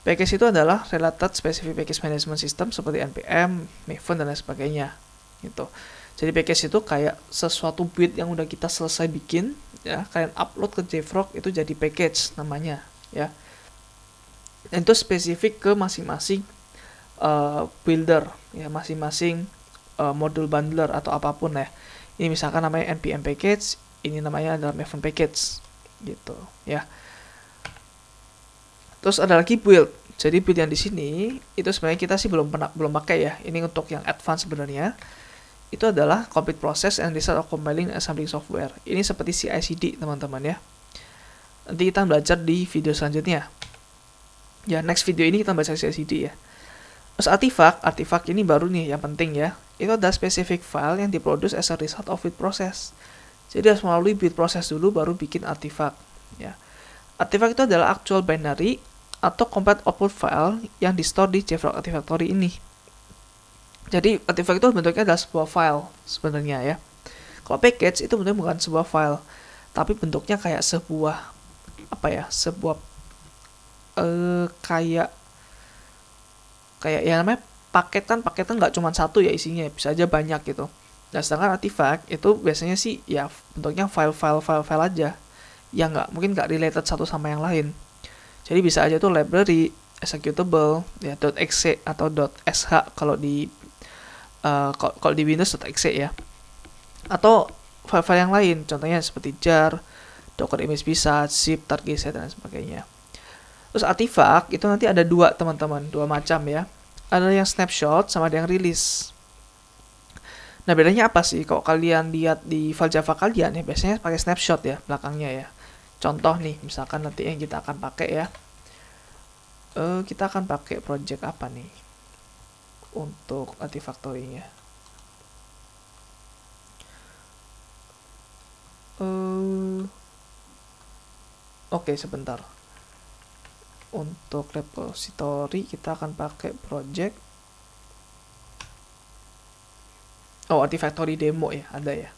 Package itu adalah Related Specific Package Management System seperti NPM, Maven, dan lain sebagainya. Gitu. Jadi package itu kayak sesuatu build yang udah kita selesai bikin, ya, kalian upload ke JFrog, itu jadi package namanya, ya. Dan itu spesifik ke masing-masing builder, ya, masing-masing module bundler atau apapun ya. Ini misalkan namanya npm package, ini namanya adalah Maven package, gitu, ya. Terus ada lagi build. Jadi build yang di sini itu sebenarnya kita sih belum pakai ya. Ini untuk yang advance sebenarnya. Itu adalah complete process and result of compiling and assembling software. Ini seperti CI/CD teman-teman ya. Nanti kita belajar di video selanjutnya. Ya, next video ini kita belajar CI/CD ya. Terus artifact ini baru nih yang penting ya. Itu adalah specific file yang diproduce as a result of build process. Jadi harus melalui build process dulu baru bikin artifact ya. Artifact itu adalah actual binary atau complete output file yang di-store di JFrog Artifactory ini. Jadi artifact itu bentuknya adalah sebuah file sebenarnya ya. Kalau package itu bentuknya bukan sebuah file, tapi bentuknya kayak sebuah kayak yang namanya paketan nggak cuma satu ya isinya, bisa aja banyak gitu. Nah, sedangkan artifact itu biasanya sih ya bentuknya file aja, yang mungkin nggak related satu sama yang lain. Jadi bisa aja tuh library, executable, ya .exe atau .sh kalau di Windows .exe ya. Atau file-file yang lain, contohnya seperti jar, docker image bisa, zip, target dan sebagainya. Terus artifact itu nanti ada dua teman-teman, dua macam ya. Ada yang snapshot sama ada yang release. Nah, bedanya apa sih? Kalau kalian lihat di file Java kalian ya, biasanya pakai snapshot ya belakangnya ya. Contoh nih, misalkan nanti yang kita akan pakai ya. Kita akan pakai project apa nih untuk Artifactory-nya? Oke, sebentar. Untuk repository kita akan pakai project. Oh, Artifactory demo ya, ada ya.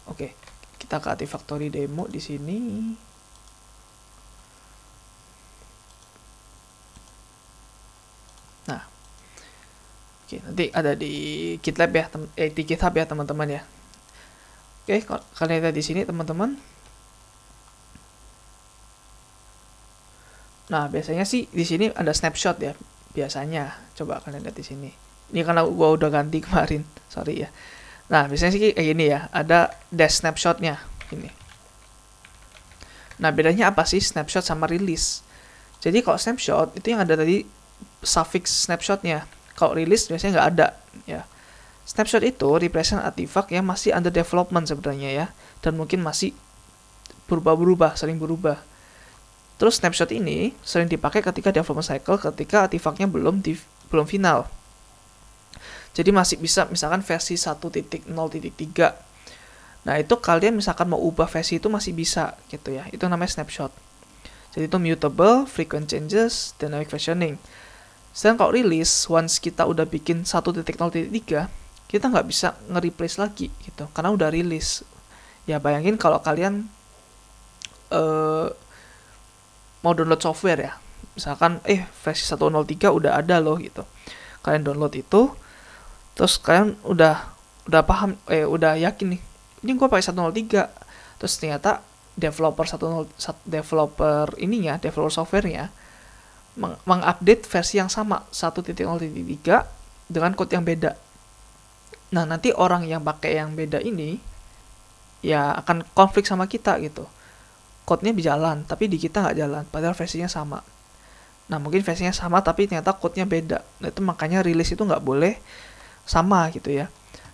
Oke, kita ke Artifactory demo di sini. Nah, oke, nanti ada di GitLab ya, di GitHub ya teman-teman ya. Oke, kalian lihat di sini teman-teman. Nah, biasanya sih di sini ada snapshot ya, biasanya. Coba kalian lihat di sini. Ini karena gua udah ganti kemarin, sorry ya. Nah, biasanya sih kayak gini ya, ada dash snapshotnya ini. Nah, bedanya apa sih snapshot sama release? Jadi kalau snapshot itu yang ada tadi suffix snapshotnya. Kalau release biasanya nggak ada ya. Snapshot itu represent artifact yang masih under development sebenarnya ya, dan mungkin masih sering berubah. Terus snapshot ini sering dipakai ketika development cycle, ketika artifactnya belum final. Jadi masih bisa misalkan versi 1.0.3. Nah, itu kalian misalkan mau ubah versi itu masih bisa gitu ya. Itu namanya snapshot. Jadi itu mutable, frequent changes, dynamic versioning. Sedangkan kalau release, once kita udah bikin 1.0.3, kita nggak bisa nge-replace lagi gitu, karena udah release. Ya bayangin kalau kalian mau download software ya, misalkan versi 1.0.3 udah ada loh gitu, kalian download itu, terus kalian udah paham, udah yakin nih, ini gue pakai 1.0.3, terus ternyata developer softwarenya mengupdate versi yang sama 1.0.3 dengan code yang beda. Nah, nanti orang yang pakai yang beda ini ya akan konflik sama kita gitu. Code-nya berjalan, tapi di kita nggak jalan, padahal versinya sama. Nah, mungkin versinya sama, tapi ternyata code-nya beda. Nah, itu makanya release itu nggak boleh sama gitu ya.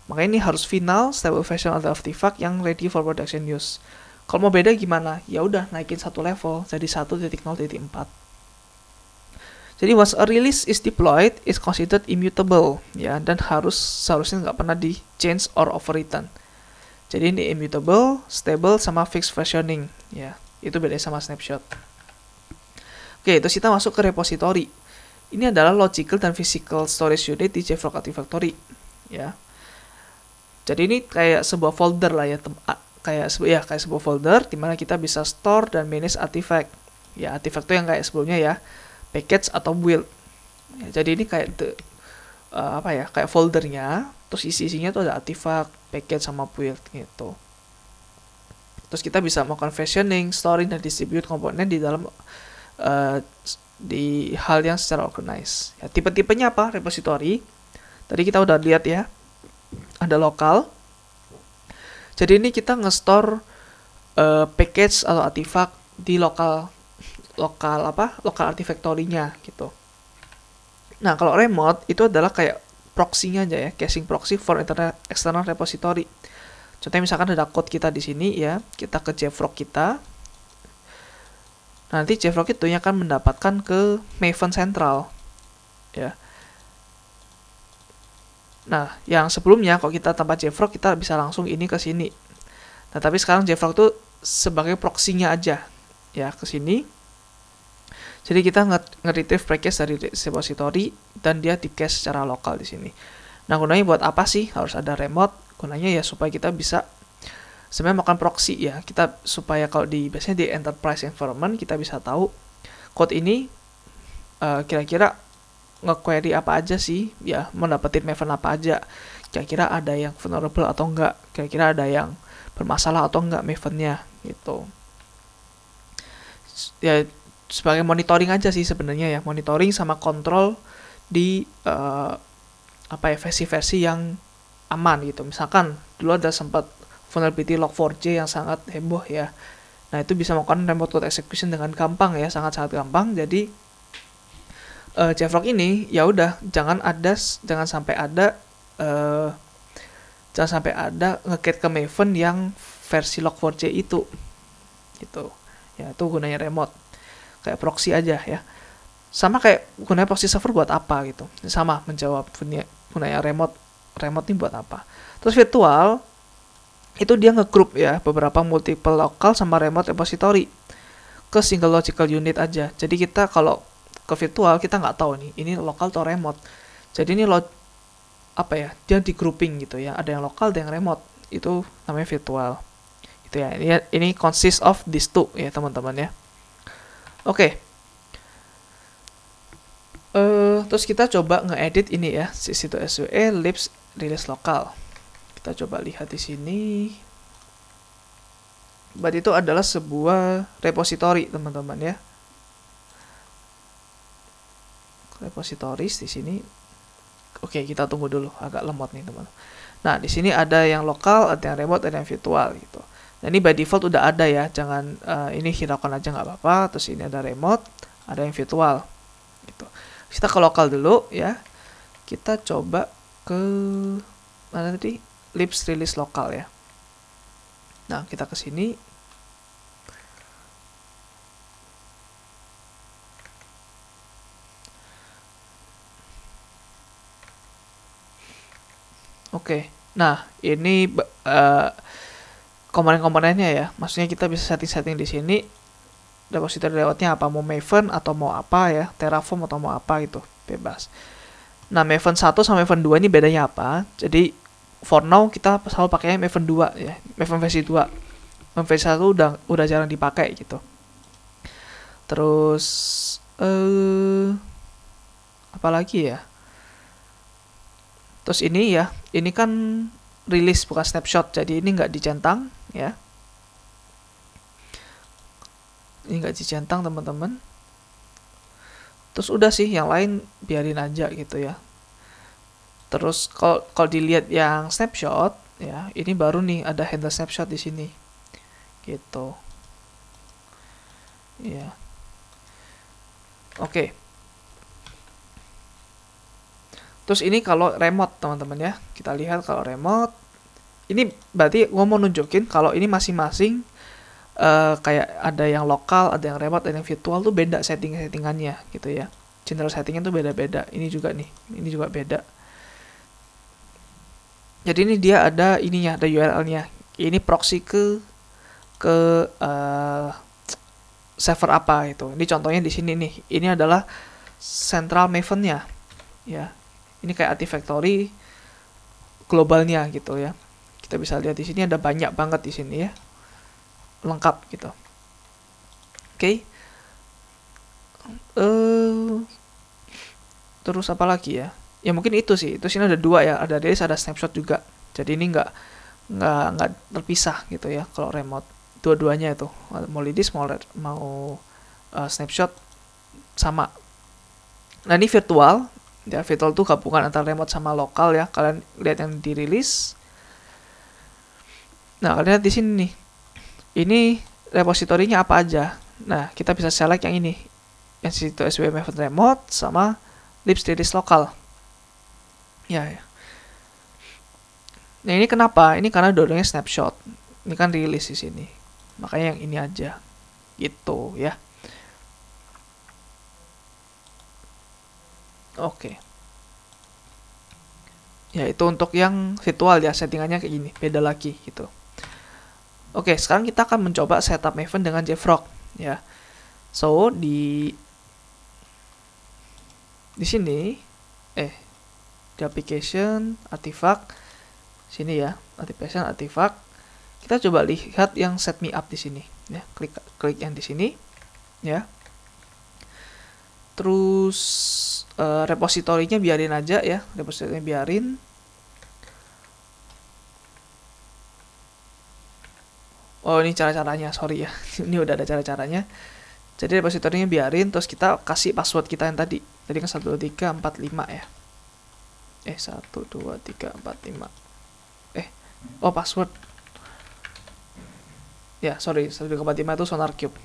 Makanya ini harus final, stable version of the artifact yang ready for production use. Kalau mau beda gimana? Ya udah, naikin satu level, jadi 1.0.4. Jadi once a release is deployed, is considered immutable, ya, dan seharusnya nggak pernah di change or overwritten. Jadi ini immutable, stable, sama fixed versioning, ya. Itu beda sama snapshot. Oke, terus kita masuk ke repository. Ini adalah logical dan physical storage unit di JFrog Artifactory, ya. Jadi ini kayak sebuah folder lah ya, kayak sebuah folder di mana kita bisa store dan manage artifact. Ya, artifact itu yang kayak sebelumnya ya, package atau build. Ya, jadi ini kayak kayak foldernya, terus isinya tuh ada artifact, package sama build gitu. Terus kita bisa melakukan versioning, storing, dan distribute komponen di dalam di hal yang secara organized. Ya, tipe-tipenya apa? Repository. Tadi kita udah lihat ya, ada lokal. Jadi ini kita nge-store package atau artifact di lokal artifactory-nya gitu. Nah, kalau remote itu adalah kayak proxy-nya aja ya, caching proxy for external repository. Contohnya misalkan ada code kita di sini ya, kita ke JFrog kita. Nanti JFrog itu yang akan mendapatkan ke Maven Central ya. Nah, yang sebelumnya kalau kita tanpa JFrog kita bisa langsung ini ke sini. Nah, tapi sekarang JFrog itu sebagai proxy-nya aja ya ke sini. Jadi kita nge-retrieve package dari repository dan dia di-cache secara lokal di sini. Nah, gunanya buat apa sih harus ada remote? Gunanya ya supaya kita bisa sebenarnya makan proxy ya. Kita supaya kalau biasanya di enterprise environment kita bisa tahu code ini kira-kira nge-query apa aja sih, ya mau dapetin Maven apa aja, kira-kira ada yang vulnerable atau enggak, kira-kira ada yang bermasalah atau enggak Mavennya gitu. Ya sebagai monitoring aja sih sebenarnya ya, monitoring sama kontrol di versi-versi yang aman gitu. Misalkan dulu ada sempat vulnerability log4j yang sangat heboh ya. Nah, itu bisa melakukan remote code execution dengan gampang ya, sangat-sangat gampang. Jadi JFrog ini ya udah jangan sampai ada nge-get ke Maven yang versi log4j itu gitu. Ya, itu gunanya remote. Kayak proxy aja ya. Sama kayak gunanya proxy server buat apa gitu. Sama menjawab gunanya remote ini buat apa. Terus virtual itu dia nge-group ya beberapa multiple local sama remote repository ke single logical unit aja. Jadi kita kalau ke virtual kita nggak tahu nih ini lokal atau remote. Jadi ini dia di grouping gitu ya. Ada yang lokal, ada yang remote. Itu namanya virtual. Itu ya. Ini consist of these two ya teman-teman ya. Oke. Terus kita coba nge-edit ini ya, situ SWE libs release lokal. Kita coba lihat di sini. Berarti itu adalah sebuah repository, teman-teman ya. Repositories di sini. Oke, kita tunggu dulu, agak lemot nih, teman. Nah, di sini ada yang lokal, ada yang remote, ada yang virtual gitu. Nah, ini by default udah ada ya, jangan ini hiraukan aja nggak apa-apa. Terus ini ada remote, ada yang virtual gitu. Kita ke lokal dulu ya. Kita coba ke mana tadi? Libs release lokal ya. Nah, kita ke sini. Oke. Nah, ini komponen-komponennya ya. Maksudnya kita bisa setting-setting di sini. Repository layoutnya apa, mau Maven atau mau apa ya, Terraform atau mau apa gitu, bebas. Nah, Maven 1 sama Maven 2 ini bedanya apa? Jadi for now kita selalu pakainya Maven 2 ya, Maven versi 2. Maven versi 1 udah jarang dipakai gitu. Terus apa lagi ya? Terus ini ya, ini kan rilis bukan snapshot, jadi ini nggak dicentang ya. Ini nggak dicentang teman-teman. Terus udah sih, yang lain biarin aja gitu ya. Terus kalau dilihat yang snapshot ya, ini baru nih ada handle snapshot di sini gitu ya. Oke. Terus ini kalau remote teman-teman ya, kita lihat kalau remote ini berarti gua mau nunjukin kalau ini masing-masing kayak ada yang lokal, ada yang remote, ada yang virtual tuh beda settingannya gitu ya. General settingnya tuh beda-beda. Ini juga nih, ini juga beda. Jadi ini dia ada ininya, ada URL-nya. Ini proxy ke server apa itu. Ini contohnya di sini nih. Ini adalah central Maven-nya ya. Ini kayak Artifactory globalnya gitu ya. Kita bisa lihat di sini ada banyak banget di sini ya. Lengkap gitu. Oke. eh terus apa lagi ya? Ya mungkin itu sih. Itu sini ada dua ya, ada release, ada snapshot juga. Jadi ini nggak terpisah gitu ya. Kalau remote dua-duanya itu mau release mau snapshot sama. Nah ini virtual. Ya virtual tuh gabungan antara remote sama lokal ya. Kalian lihat yang dirilis. Nah kalian lihat di sini nih. Ini repositorinya apa aja. Nah kita bisa select yang ini. Yang situ SWM event remote sama libs release lokal. Ya. Nah ini kenapa? Ini karena dua-duanya snapshot. Ini kan rilis di sini. Makanya yang ini aja. Gitu ya. Oke. Ya itu untuk yang virtual ya, settingannya kayak gini, beda lagi gitu. Oke, sekarang kita akan mencoba setup Maven dengan JFrog ya. So di sini di application artifact sini ya, application artifact. Kita coba lihat yang set me up di sini ya. Klik yang di sini ya. Terus repositorinya biarin aja ya, repositorinya biarin. Oh ini cara-caranya, sorry ya. Ini udah ada cara-caranya. Jadi repositorinya biarin, terus kita kasih password kita yang tadi. Tadi kan 1, 2, 3, 4, 5 ya. 1, 2, 3, 4, 5. Oh password. Ya sorry, 1, 2, 3, 4, 5 itu SonarQube.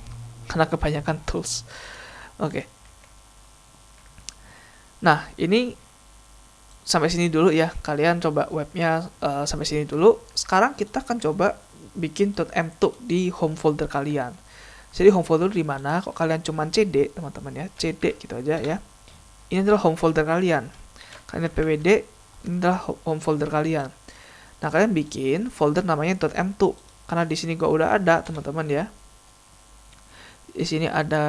Karena kebanyakan tools. Oke. Nah ini sampai sini dulu ya. Kalian coba webnya sampai sini dulu. Sekarang kita akan coba bikin .m2 di home folder kalian. Jadi home folder di mana? Kok kalian cuman cd, teman-teman ya, cd gitu aja ya. Ini adalah home folder kalian. Kalian pwd, ini adalah home folder kalian. Nah, kalian bikin folder namanya .m2 karena di sini gua udah ada, teman-teman ya. Di sini ada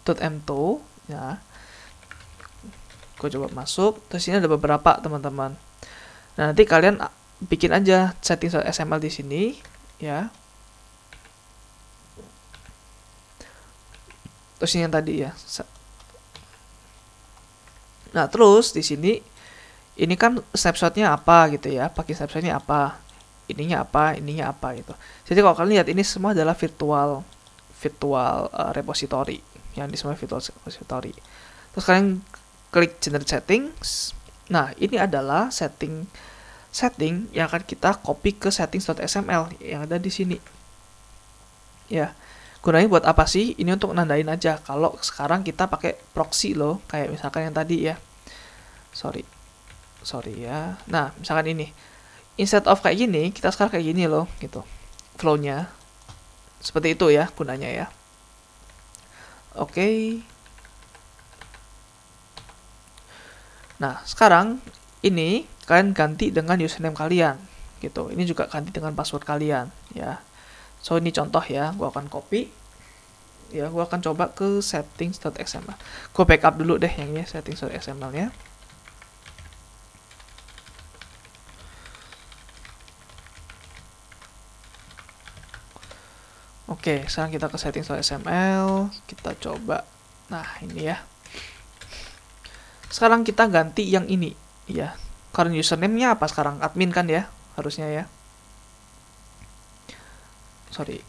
.m2 ya. Gua coba masuk, terus ini ada beberapa, teman-teman. Nah, nanti kalian bikin aja setting XML di sini ya. Terus ini yang tadi ya. Nah, terus di sini ini kan snapshotnya apa gitu ya. Pakai snapshotnya apa. Ininya apa gitu. Jadi kalau kalian lihat ini semua adalah virtual repository. Yang di semua virtual repository. Terus kalian klik generate settings. Nah, ini adalah setting yang akan kita copy ke settings.xml yang ada di sini. Ya. Gunanya buat apa sih? Ini untuk nandain aja kalau sekarang kita pakai proxy loh, kayak misalkan yang tadi ya. Sorry ya. Nah, misalkan ini. Instead of kayak gini, kita sekarang kayak gini loh, gitu. Flow-nya. Seperti itu ya gunanya ya. Oke. Nah, sekarang ini kalian ganti dengan username kalian gitu. Ini juga ganti dengan password kalian ya. So ini contoh ya, gua akan copy ya, gua akan coba ke settings.xml. Gua backup dulu deh yang ini settings.xml nya. Oke, sekarang kita ke settings.xml, kita coba. Nah, ini ya. Sekarang kita ganti yang ini ya. Current username-nya apa sekarang? Admin kan ya, harusnya ya. Sorry.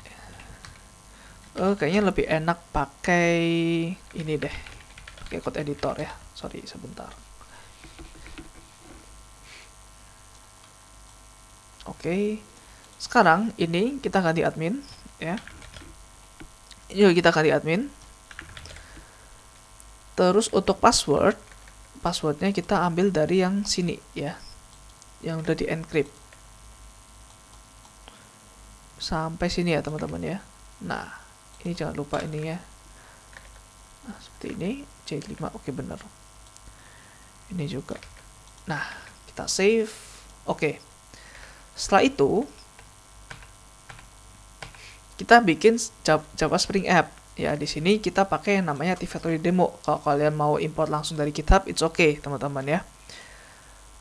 Kayaknya lebih enak pakai ini deh. Pakai code editor ya. Sorry, sebentar. Oke. Sekarang ini kita ganti admin ya. Ini juga kita ganti admin. Terus untuk passwordnya kita ambil dari yang sini ya, yang udah di encrypt sampai sini ya teman-teman ya. Nah ini jangan lupa ini ya. Nah seperti ini C5, oke bener. Ini juga. Nah kita save. Oke. Setelah itu kita bikin Java Spring App. Ya, di sini kita pakai yang namanya Activatory Demo. Kalau kalian mau import langsung dari GitHub, it's okay, teman-teman ya.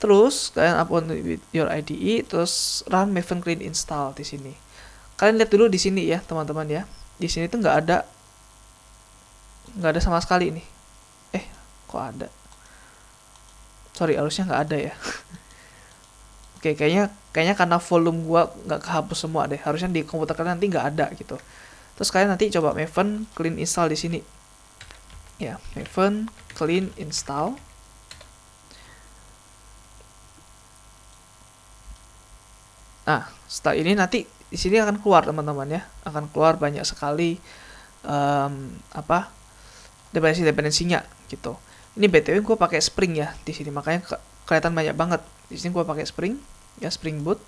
Terus, kalian upload with your IDE, terus run Maven clean install di sini. Kalian lihat dulu di sini ya, teman-teman ya. Di sini tuh nggak nggak ada sama sekali nih. Kok ada? Sorry, harusnya nggak ada ya. Oke, kayaknya karena volume gua nggak kehapus semua deh. Harusnya di komputer kalian nanti nggak ada gitu. Terus kalian nanti coba Maven clean install di sini. Ya, Maven clean install. Nah, setelah ini nanti di sini akan keluar teman-teman ya, akan keluar banyak sekali dependensinya gitu. Ini btw gue pakai Spring ya di sini, makanya kelihatan banyak banget. Di sini gue pakai Spring ya, Spring Boot.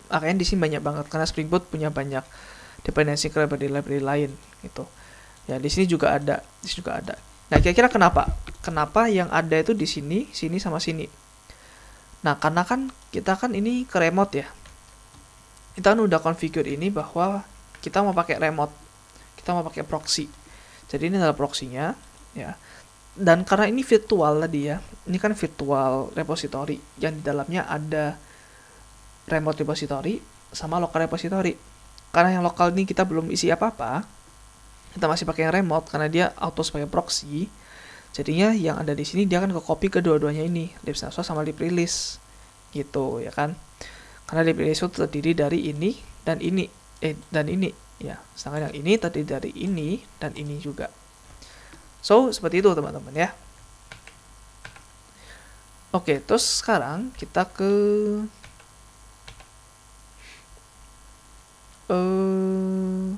Makanya di sini banyak banget karena Spring Boot punya banyak dependensi ke library lain gitu. Ya di sini juga ada, di sini juga ada. Nah kira-kira kenapa? Kenapa yang ada itu di sini, sini sama sini? Nah karena kan kita kan ini ke remote ya. Kita kan udah configure ini bahwa kita mau pakai remote, kita mau pakai proxy. Jadi ini adalah proxy-nya ya. Dan karena ini virtual tadi ya, ini kan virtual repository yang di dalamnya ada remote repository sama local repository. Karena yang lokal ini kita belum isi apa-apa, kita masih pakai yang remote karena dia auto sebagai proxy. Jadinya yang ada di sini dia akan ke copy kedua-duanya ini, lib snapshot sama lib release gitu ya kan. Karena lib release itu terdiri dari ini dan ini dan ini ya. Sedangkan yang ini terdiri dari ini dan ini juga. So, seperti itu teman-teman ya. Oke, terus sekarang kita ke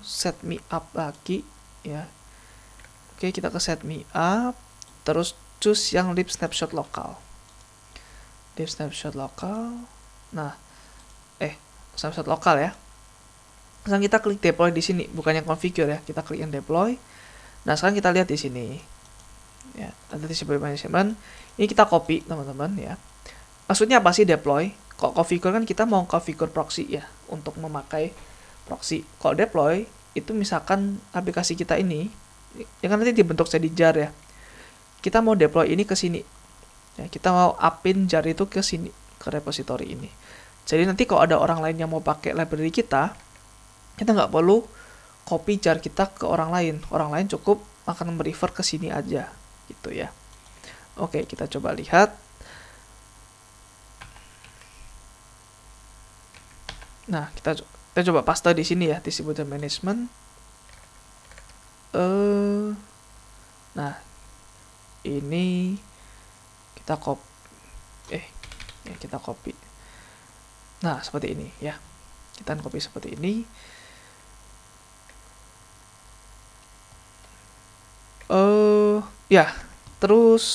set me up lagi ya. Oke, kita ke set me up, terus choose yang lib snapshot lokal. Lib snapshot lokal. Nah, snapshot lokal ya. Sekarang kita klik deploy di sini, bukan yang configure ya. Kita klik yang deploy. Nah, sekarang kita lihat di sini. Ya, ada display management. Ini kita copy, teman-teman ya. Maksudnya apa sih deploy? Kok configure kan kita mau configure proxy ya untuk memakai proxy. Kalau deploy itu misalkan aplikasi kita ini yang kan nanti dibentuk jadi jar ya. Kita mau deploy ini ke sini. Ya, kita mau upin jar itu ke sini, ke repository ini. Jadi nanti kalau ada orang lain yang mau pakai library kita nggak perlu copy jar kita ke orang lain. Orang lain cukup akan merefer ke sini aja gitu ya. Oke, kita coba lihat. Nah, kita coba paste di sini ya, distributed management. Nah, ini kita kita copy. Nah, seperti ini ya. Kita copy seperti ini. Ya, terus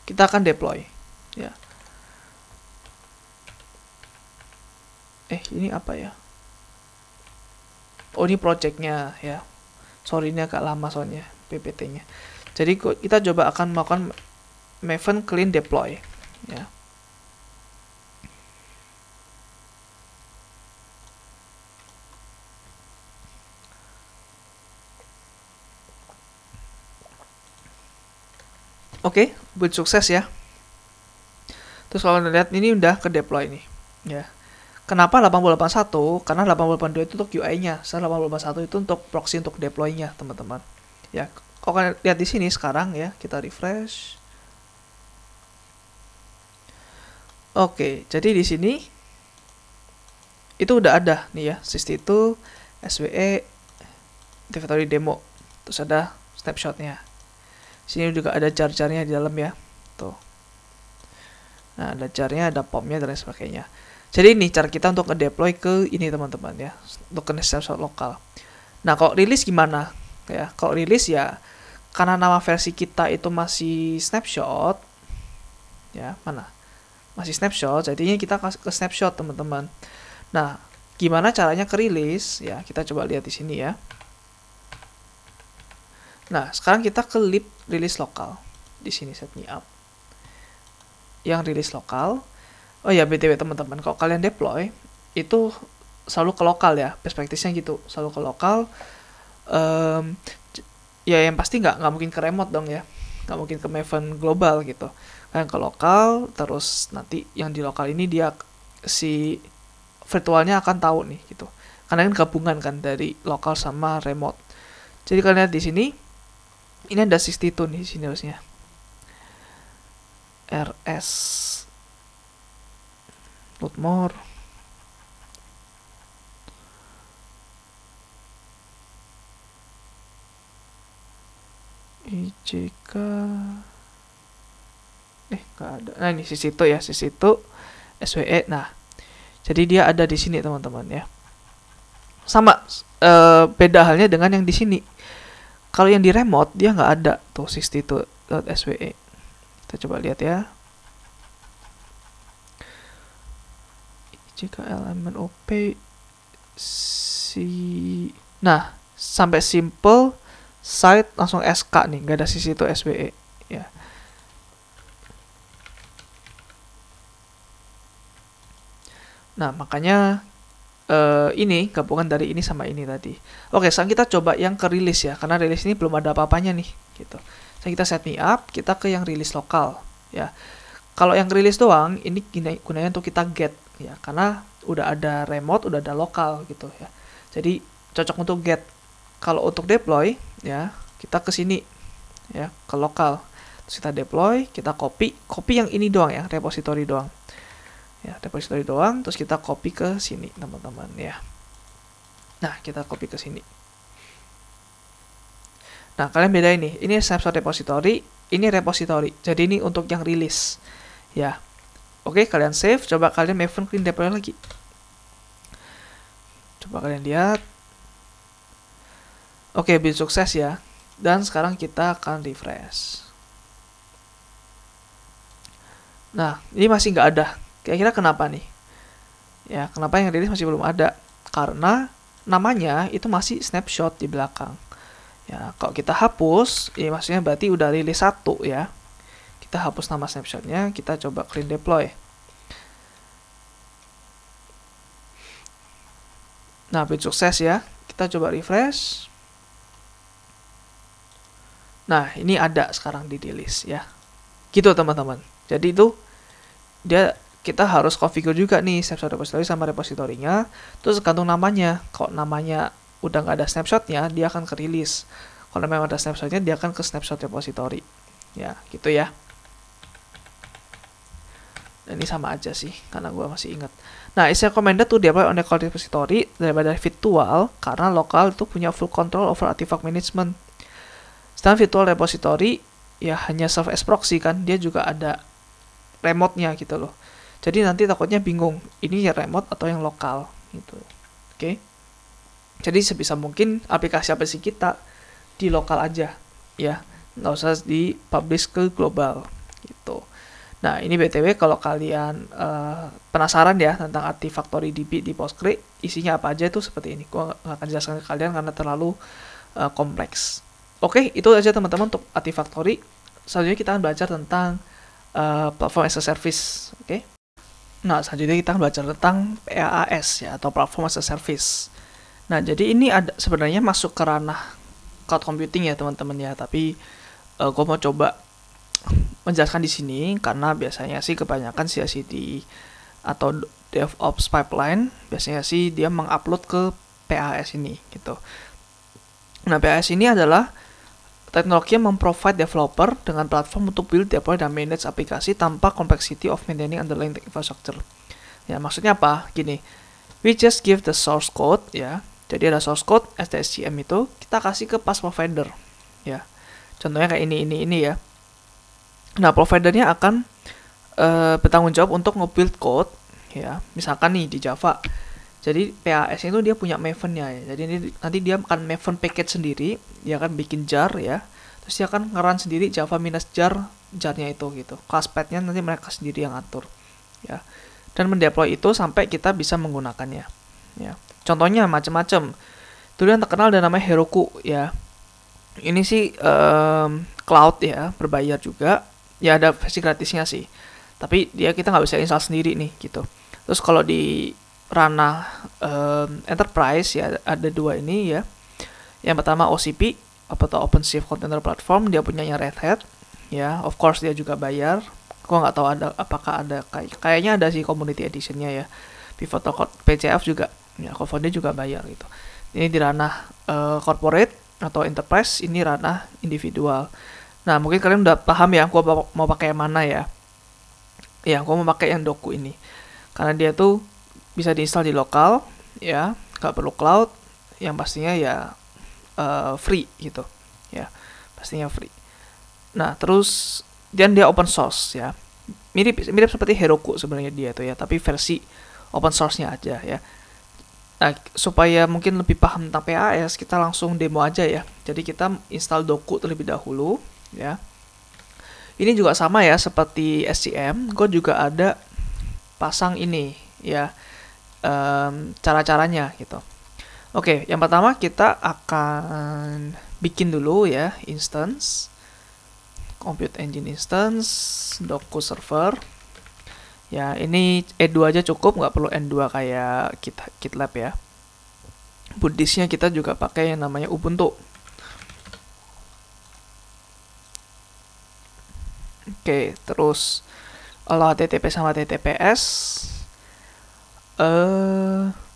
kita akan deploy ya. Ini apa ya? Oh, ini projectnya ya. Sorry, ini agak lama soalnya PPT-nya. Jadi kita coba akan melakukan Maven clean deploy ya. Oke, build sukses ya. Terus kalau lihat ini udah ke deploy nih ya. Kenapa 881? Karena 882 itu untuk UI-nya, 881 itu untuk proxy untuk deploy-nya, teman-teman. Ya, kalau kalian lihat di sini sekarang ya, kita refresh. Oke, jadi di sini itu udah ada nih ya, sys2 SWE inventory demo. Terus ada snapshot-nya. Sini juga ada jar-jarnya di dalam ya. Tuh. Nah, ada jar-nya, ada POM-nya dan lain sebagainya. Jadi ini cara kita untuk nge-deploy ke ini teman-teman ya, untuk ke snapshot lokal. Nah, kalau rilis gimana? Ya, kalau rilis ya karena nama versi kita itu masih snapshot. Ya, mana? Masih snapshot, jadinya kita ke snapshot, teman-teman. Nah, gimana caranya ke rilis? Ya, kita coba lihat di sini ya. Nah, sekarang kita ke lib release lokal. Di sini set me up. Yang release lokal. Oh ya, BTW teman-teman, kalau kalian deploy itu selalu ke lokal ya, perspektifnya gitu, selalu ke lokal. Ya yang pasti nggak mungkin ke remote dong ya, nggak mungkin ke Maven global gitu. Kalian ke lokal, terus nanti yang di lokal ini dia si virtualnya akan tahu nih gitu. Karena kan gabungan kan dari lokal sama remote. Jadi kalian lihat di sini, ini ada 62 nih di sini harusnya. RS load more. IJK nggak ada. Nah ini sisi itu ya, sisi itu SWE. Nah, jadi dia ada di sini teman-teman ya. Sama beda halnya dengan yang di sini. Kalau yang di remote dia nggak ada tuh 62.SWE. Kita coba lihat ya. IJK elemen OP nah, sampai simple site langsung SK nih, nggak ada sisi itu SWE ya. Nah, makanya ini gabungan dari ini sama ini tadi. Oke, sekarang kita coba yang ke rilis ya, karena rilis ini belum ada apa-apanya nih gitu. Sekarang kita set me up, kita ke yang rilis lokal ya. Kalau yang rilis doang, ini gunanya untuk kita get ya, karena udah ada remote, udah ada lokal gitu ya. Jadi cocok untuk get. Kalau untuk deploy ya, kita ke sini ya, ke lokal. Terus kita deploy, kita copy yang ini doang ya, repository doang. Ya, repository doang, terus kita copy ke sini teman-teman ya. Nah, kita copy ke sini. Nah, kalian beda ini snapshot repository, ini repository. Jadi ini untuk yang rilis ya. Oke, kalian save, coba kalian Maven clean deploy lagi. Coba kalian lihat. Oke, build sukses ya. Dan sekarang kita akan refresh. Nah, ini masih nggak ada. Kira-kira kenapa nih? Ya, kenapa yang rilis masih belum ada? Karena namanya itu masih snapshot di belakang. Ya, kalau kita hapus, ya maksudnya berarti udah rilis 1 ya. Kita hapus nama snapshotnya, kita coba clean deploy. Nah, build sukses ya. Kita coba refresh. Nah, ini ada sekarang di rilis ya. Gitu teman-teman. Jadi itu kita harus configure juga nih snapshot repository sama repositorinya, terus gantung namanya. Kalau namanya udah nggak ada snapshotnya, dia akan ke release. Kalau memang ada snapshotnya, dia akan ke snapshot repository. Ya, gitu ya. Dan ini sama aja sih, karena gue masih ingat. Nah, it's recommended to deploy on the local repository daripada virtual, karena lokal itu punya full control over artifact management. Sedangkan virtual repository ya hanya serve as proxy kan, dia juga ada remote-nya gitu loh. Jadi nanti takutnya bingung, ini yang remote atau yang lokal gitu. Oke. Jadi sebisa mungkin aplikasi kita di lokal aja ya, nggak usah di-publish ke global gitu. Nah, ini BTW kalau kalian penasaran ya tentang Artifactory DB di Postgre, isinya apa aja itu seperti ini. Gua nggak akan jelaskan ke kalian karena terlalu kompleks. Oke, itu aja teman-teman untuk Artifactory. Selanjutnya kita akan belajar tentang Platform as a Service. Oke. Nah, selanjutnya kita akan belajar tentang PaaS ya, atau Platform as a Service. Nah, jadi ini ada sebenarnya masuk ke ranah cloud computing ya teman-teman ya, tapi gue mau coba menjelaskan di sini karena biasanya sih kebanyakan CI/CD atau DevOps pipeline biasanya sih dia mengupload ke PaaS ini gitu. Nah, PaaS ini adalah teknologi yang memprovide developer dengan platform untuk build, deploy, dan manage aplikasi tanpa complexity of maintaining underlying infrastructure. Ya, maksudnya apa? Gini, we just give the source code ya. Jadi ada source code SDSCM itu kita kasih ke PaaS provider ya. Contohnya kayak ini ya. Nah, providernya akan bertanggung jawab untuk nge-build code ya. Misalkan nih di Java. Jadi PaaS itu dia punya Maven-nya ya. Jadi nanti dia akan Maven package sendiri, dia akan bikin jar ya. Terus dia akan nge-run sendiri Java minus jar-nya itu gitu. Class path-nya nanti mereka sendiri yang atur ya. Dan mendeploy itu sampai kita bisa menggunakannya ya. Contohnya macam-macam. Itu yang terkenal dan namanya Heroku ya. Ini sih cloud ya, berbayar juga. Ya ada versi gratisnya sih. Tapi kita nggak bisa install sendiri nih gitu. Terus kalau di ranah enterprise ya ada dua ini ya. Yang pertama OCP atau OpenShift Container Platform, dia punyanya Red Hat ya. Of course dia juga bayar. Gua nggak tahu apakah ada kayaknya ada sih community editionnya ya. Pivotal Code PCF juga ya, Cofounded juga bayar gitu. Ini di ranah corporate atau enterprise, ini ranah individual. Nah, mungkin kalian udah paham ya, aku mau pakai yang mana ya. Ya, aku mau pakai yang Doku ini. Karena dia tuh bisa diinstal di lokal, ya, nggak perlu cloud, yang pastinya ya free gitu, ya, pastinya free. Nah, terus dan dia open source ya, mirip seperti Heroku sebenarnya dia tuh ya, tapi versi open source-nya aja ya. Nah, supaya mungkin lebih paham tentang PAS, kita langsung demo aja ya. Jadi kita install Doku terlebih dahulu ya. Ini juga sama ya seperti SCM, gue juga ada pasang ini ya, cara-caranya gitu. Oke, yang pertama kita akan bikin dulu ya instance, Compute Engine instance, Doku server. Ya, ini E2 aja cukup, nggak perlu N2 kayak GitLab ya. Boot disknya kita juga pakai yang namanya Ubuntu. Oke, terus kalau HTTP sama TTPS,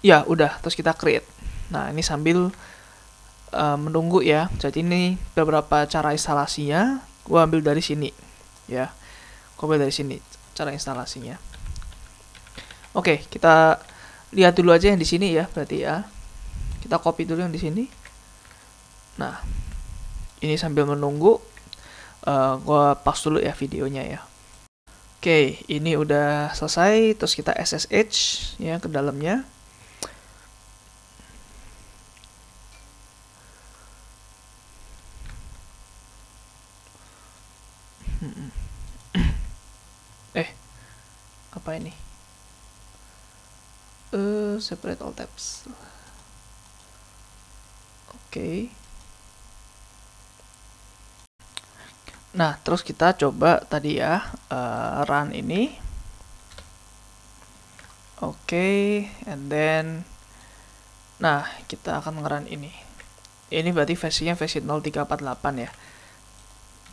ya udah, terus kita create. Nah, ini sambil menunggu ya. Jadi ini beberapa cara instalasinya, gua ambil dari sini ya. Gua ambil dari sini cara instalasinya. Oke, kita lihat dulu aja yang di sini ya, berarti ya. Kita copy dulu yang di sini. Nah, ini sambil menunggu, gua pause dulu ya videonya ya. Oke, ini udah selesai. Terus kita SSH ya ke dalamnya. Apa ini? Separate all tabs. Oke. Nah, terus kita coba tadi ya, run ini. Oke, and then nah, kita akan nge-run ini. Ini berarti versinya versi 0348 ya.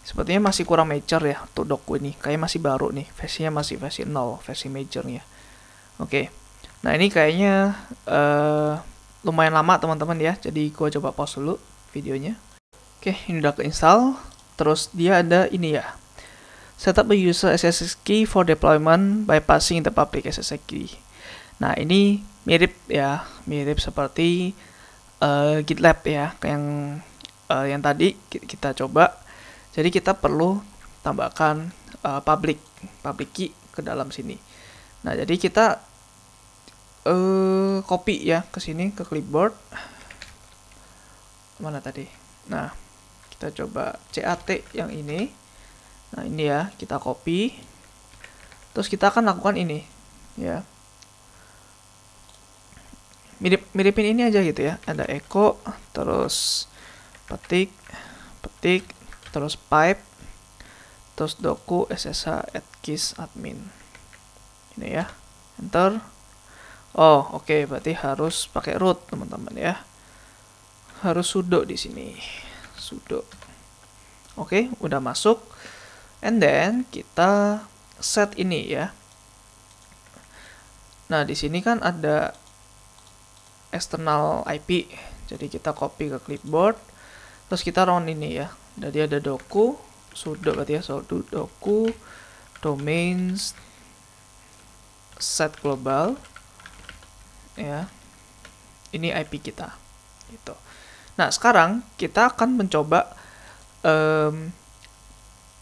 Sepertinya masih kurang major ya untuk Doku ini. Kayaknya masih baru nih, versinya masih versi 0, versi majornya. Oke. Nah, ini kayaknya lumayan lama teman-teman ya. Jadi gua coba pause dulu videonya. Oke, ini udah keinstall. Terus dia ada ini ya. Setup a user SSH key for deployment by passing the public SSH key. Nah, ini mirip ya, mirip seperti GitLab ya, yang tadi kita coba. Jadi kita perlu tambahkan public key ke dalam sini. Nah, jadi kita copy ya ke sini ke clipboard. Mana tadi? Nah, kita coba CAT yang ini. Nah, ini ya, kita copy. Terus kita akan lakukan ini ya. Miripin ini aja gitu ya. Ada echo, terus petik, terus pipe, terus doku ssh add keys admin. Ini ya, enter. Oh, oke, berarti harus pakai root teman-teman ya. Harus sudo di sini, sudo. Oke, udah masuk. And then kita set ini ya. Nah, di sini kan ada external IP. Jadi kita copy ke clipboard. Terus kita run ini ya. Jadi ada doku, sudo berarti ya, sudo doku domains set global ya. Ini IP kita gitu. Nah, sekarang kita akan mencoba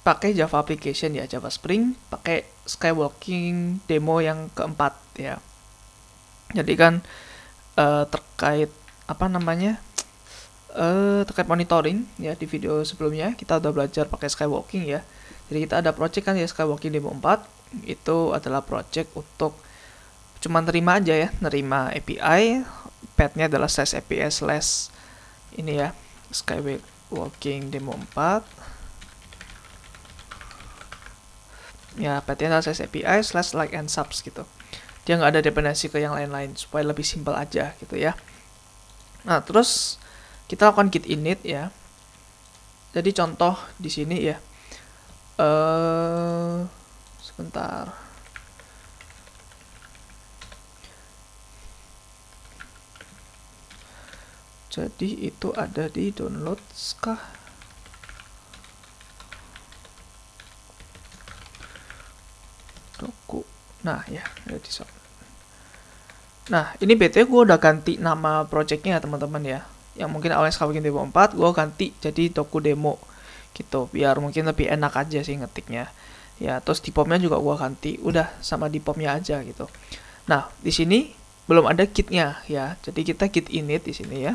pakai Java application ya, Java Spring, pakai Skywalking demo yang keempat ya. Jadi kan terkait apa namanya? Terkait monitoring ya, di video sebelumnya kita udah belajar pakai Skywalking ya. Jadi kita ada project kan ya, Skywalking demo 4. Itu adalah project untuk cuma nerima aja ya, nerima API, path-nya adalah slash API slash ini ya, Skywalking demo 4 ya, path-nya adalah slash API slash like and subs gitu. Dia nggak ada dependensi ke yang lain-lain supaya lebih simpel aja gitu ya. Nah, terus kita lakukan git init ya. Jadi contoh di sini ya. Sebentar. Jadi itu ada di downloads kah? Doku. Nah ya, ada di source. Nah, ini BTW gue udah ganti nama projectnya teman-teman ya. Yang mungkin awalnya Scala Plugin Demo 4, gue ganti jadi Doku Demo gitu. Biar mungkin lebih enak aja sih ngetiknya. Ya, terus di POM-nya juga gue ganti. Udah sama di POM-nya aja gitu. Nah, di sini belum ada kitnya ya. Jadi kita git init di sini ya.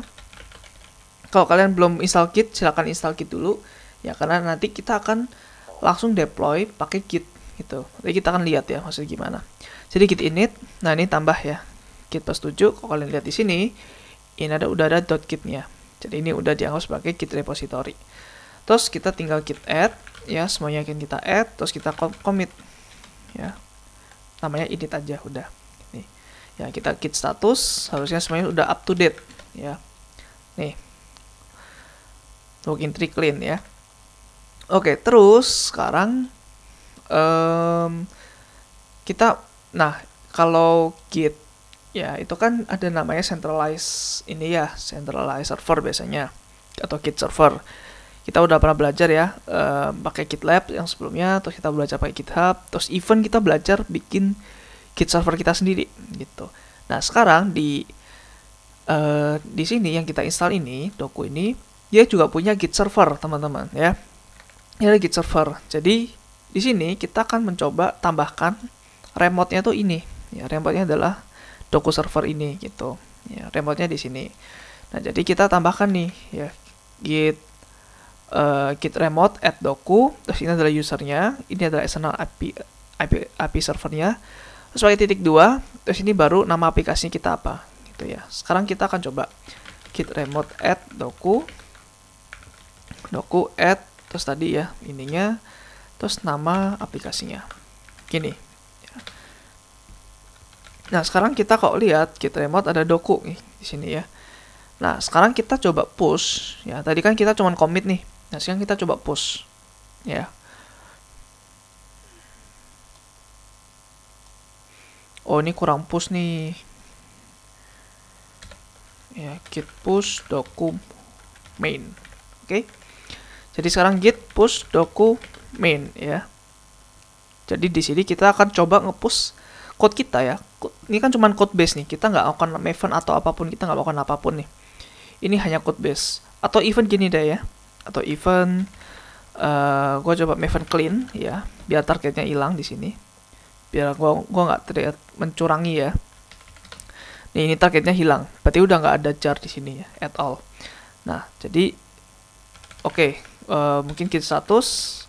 Kalau kalian belum install Git, silahkan install Git dulu ya, karena nanti kita akan langsung deploy pakai Git gitu. Jadi kita akan lihat ya maksudnya gimana. Jadi Git init, nah ini tambah ya Git plus 7. Kalau kalian lihat di sini, ini udah ada .git-nya. Jadi ini udah dianggap sebagai Git repository. Terus kita tinggal git add ya, semuanya akan kita add, terus kita commit ya. Namanya init aja udah. Nih. Ya, kita git status, harusnya semuanya udah up to date ya. Nih. Login tree clean ya. Oke, terus sekarang kita, nah kalau git ya itu kan ada namanya centralized ini ya, centralized server biasanya atau git server. Kita udah pernah belajar ya pakai GitLab yang sebelumnya, terus kita belajar pakai GitHub, terus even kita belajar bikin git server kita sendiri gitu. Nah sekarang di sini yang kita install ini, Doku ini, dia juga punya git server teman-teman ya. Ini ada git server. Jadi di sini kita akan mencoba tambahkan remote-nya tuh ini. Ya, remote-nya adalah Doku server ini gitu. Ya, remote-nya di sini. Nah, jadi kita tambahkan nih ya git remote add doku, terus ini adalah usernya, ini adalah external IP servernya, terus pakai titik 2, terus ini baru nama aplikasinya kita apa gitu ya. Sekarang kita akan coba git remote add doku add, terus tadi ya ininya, terus nama aplikasinya gini ya. Nah sekarang kita kalau lihat git remote ada doku nih di sini ya. Nah sekarang kita coba push ya, tadi kan kita cuma commit nih. Nah sekarang kita coba push ya. Oh ini kurang push nih ya, git push doku main. Oke. Jadi sekarang git push doku main ya. Jadi di sini kita akan coba nge-push code kita ya. Ini kan cuma code base nih, kita nggak akan maven atau apapun, kita nggak akan apapun nih. Ini hanya code base. Atau even gini deh ya, atau even gue coba maven clean ya, biar targetnya hilang di sini, biar gue nggak terlihat mencurangi ya. Nih ini targetnya hilang, berarti udah nggak ada jar di sini ya at all. Nah jadi oke, mungkin git status,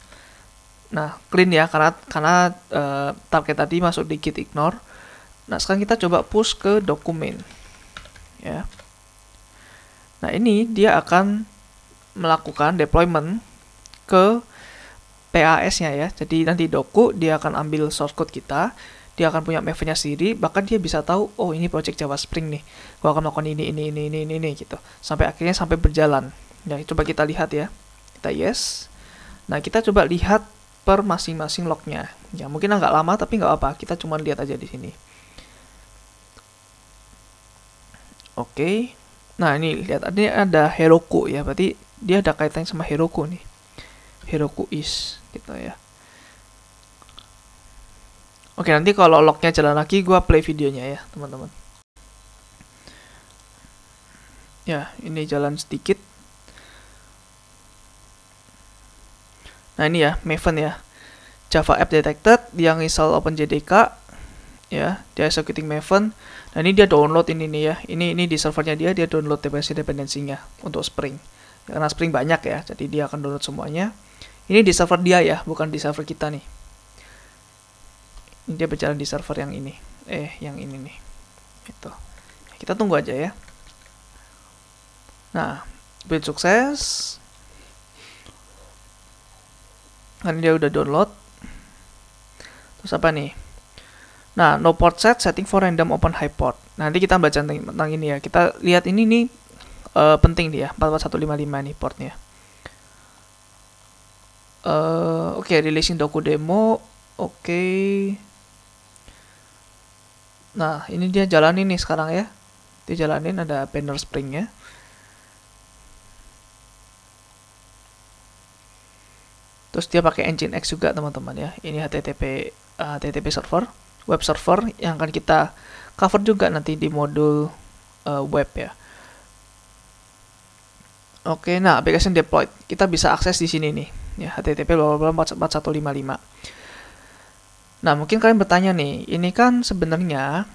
nah clean ya, karena target tadi masuk di git ignore. Nah sekarang kita coba push ke dokumen ya. Nah ini dia akan melakukan deployment ke PAS-nya ya. Jadi nanti doku dia akan ambil source code kita, dia akan punya maven-nya sendiri, bahkan dia bisa tahu oh ini project Java Spring nih, gua akan melakukan ini gitu. Sampai akhirnya sampai berjalan. Nah, coba kita lihat ya. Kita yes. Nah, kita coba lihat per masing-masing lognya. Ya, mungkin agak lama tapi nggak apa, kita cuma lihat aja di sini. Oke. Nah, ini lihat ini ada Heroku ya, berarti dia ada kaitannya sama Heroku nih. Heroku is gitu ya. Oke, nanti kalau lognya jalan lagi gua play videonya ya, teman-teman. Ya, ini jalan sedikit. Nah, ini ya, Maven ya. Java App Detected, dia install OpenJDK ya, dia executing Maven. Nah, ini dia download ini nih ya. Ini di servernya dia download dependensinya untuk Spring. Ya, karena Spring banyak ya, jadi dia akan download semuanya. Ini di server dia ya, bukan di server kita nih. Ini dia berjalan di server yang ini. Yang ini nih. Gitu. Kita tunggu aja ya. Nah, build sukses. Kan dia udah download. Terus apa nih? Nah, no port set, setting for random open high port. Nanti kita baca tentang ini ya. Kita lihat ini nih penting dia, 44155 nih portnya. Oke, releasing doku demo. Oke. Nah, ini dia jalanin nih sekarang ya. Dia jalanin, ada banner springnya. Terus dia pakai Nginx juga teman-teman ya. Ini HTTP server, web server yang akan kita cover juga nanti di modul web ya. Oke, nah application deployed kita bisa akses di sini nih ya, HTTP 4155. Nah, mungkin kalian bertanya nih, ini kan sebenarnya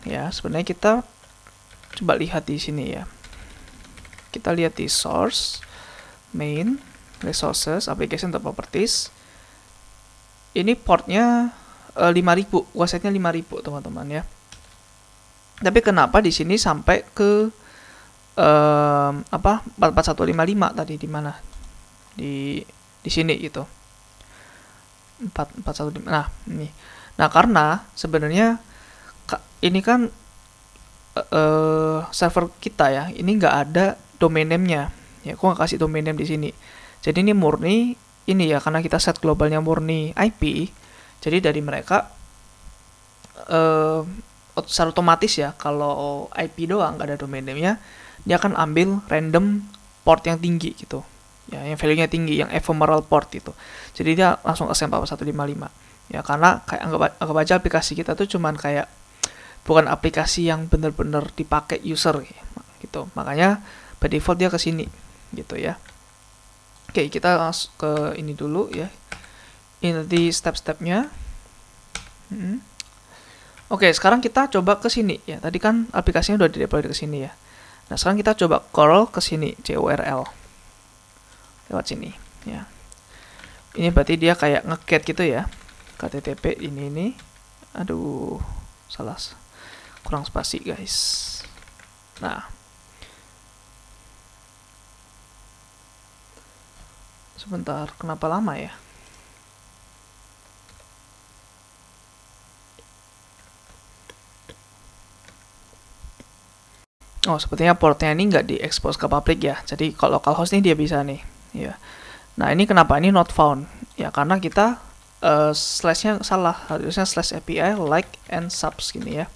kita coba lihat di sini ya. Kita lihat di source, main, resources, application atau properties. Ini portnya 5000, websitenya 5000 teman-teman ya. Tapi kenapa di sini sampai ke 44155 tadi di mana? Di sini gitu. 44155. Nah, ini. Nah, karena sebenarnya ini kan server kita ya, ini nggak ada domain name-nya. Ya, aku nggak kasih domain name di sini. Jadi ini murni ini ya, karena kita set globalnya murni IP. Jadi dari mereka secara otomatis ya, kalau IP doang nggak ada domain name-nya, dia akan ambil random port yang tinggi gitu. Ya, yang value-nya tinggi, yang ephemeral port itu. Jadi dia langsung assign 4155. Ya, karena kayak anggap aja aplikasi kita tuh cuman kayak bukan aplikasi yang benar-benar dipakai user gitu. Makanya by default dia ke sini gitu ya. Oke, kita langsung ke ini dulu ya. Ini nanti step-stepnya. Oke, sekarang kita coba ke sini ya. Tadi kan aplikasinya udah di-deploy ke sini ya. Nah, sekarang kita coba curl ke sini, curl. Lewat sini ya. Ini berarti dia kayak nge-get gitu ya. HTTP ini. Aduh, salah. Kurang spasi, guys. Nah. Sebentar, kenapa lama ya? Oh, sepertinya portnya ini nggak diekspos ke public ya. Jadi kalau localhost ini dia bisa nih. Ya. Nah, ini kenapa ini not found? Ya, karena kita slashnya salah. Harusnya slash API like and subs gini ya.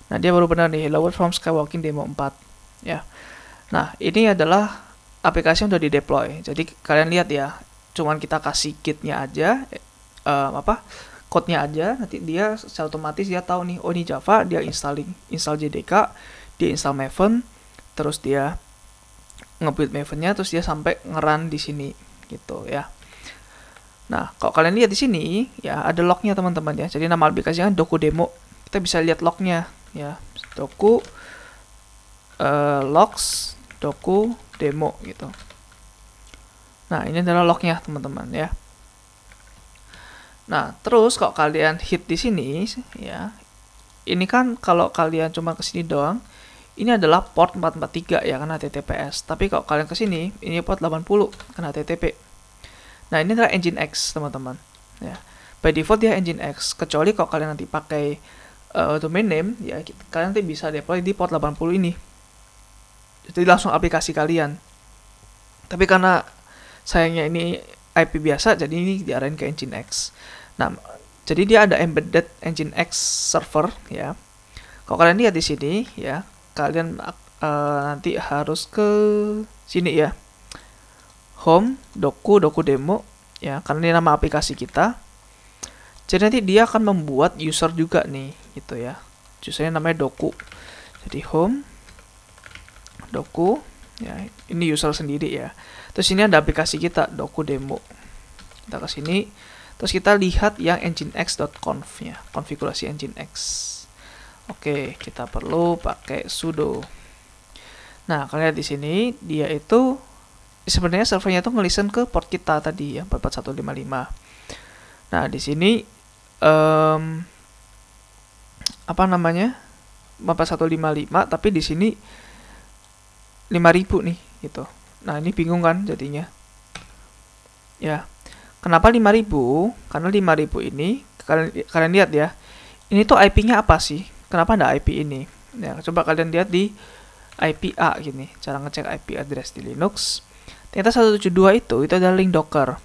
Nah, dia baru benar nih. Lower from Skywalking demo 4. Ya. Nah, ini adalah aplikasi yang udah di-deploy. Jadi kalian lihat ya. Cuman kita kasih kitnya aja. Code-nya aja. Nanti dia secara otomatis dia tahu nih. Oh, ini Java. Dia install JDK. Dia install Maven, terus dia nge-build Maven-nya, terus dia sampai nge-run di sini gitu ya. Nah, kalau kalian lihat di sini ya ada lognya teman-teman ya. Jadi nama aplikasinya doku demo. Kita bisa lihat lognya ya. Doku logs doku demo gitu. Nah, ini adalah lognya teman-teman ya. Nah, terus kalau kalian hit di sini ya. Ini kan kalau kalian cuma ke sini doang, ini adalah port 443 ya, karena HTTPS. Tapi kalau kalian ke sini, ini port 80 karena HTTP. Nah, ini adalah Nginx, teman-teman. Ya. By default dia Nginx, kecuali kalau kalian nanti pakai domain name, ya kalian nanti bisa deploy di port 80 ini. Jadi langsung aplikasi kalian. Tapi karena sayangnya ini IP biasa, jadi ini diarahin ke Nginx. Nah, jadi dia ada embedded Nginx server ya. Kalau kalian lihat di sini ya, kalian nanti harus ke sini ya. Home, doku demo ya, karena ini nama aplikasi kita. Jadi nanti dia akan membuat user juga nih gitu ya. Usernya namanya doku. Jadi home doku ya, ini user sendiri ya. Terus ini ada aplikasi kita doku demo. Kita ke sini. Terus kita lihat yang nginx.conf ya, konfigurasi nginx. Oke, kita perlu pakai sudo. Nah, kalian lihat di sini dia itu sebenarnya servernya itu nge-listen ke port kita tadi ya, 44155. Nah, di sini 44155, tapi di sini 5000 nih gitu. Nah, ini bingung kan jadinya. Ya. Kenapa 5000? Karena 5000 ini kalian lihat ya. Ini tuh IP-nya apa sih? Kenapa ada IP ini? Ya, coba kalian lihat di IP A gini. Cara ngecek IP address di Linux. Ternyata 172 itu adalah link Docker.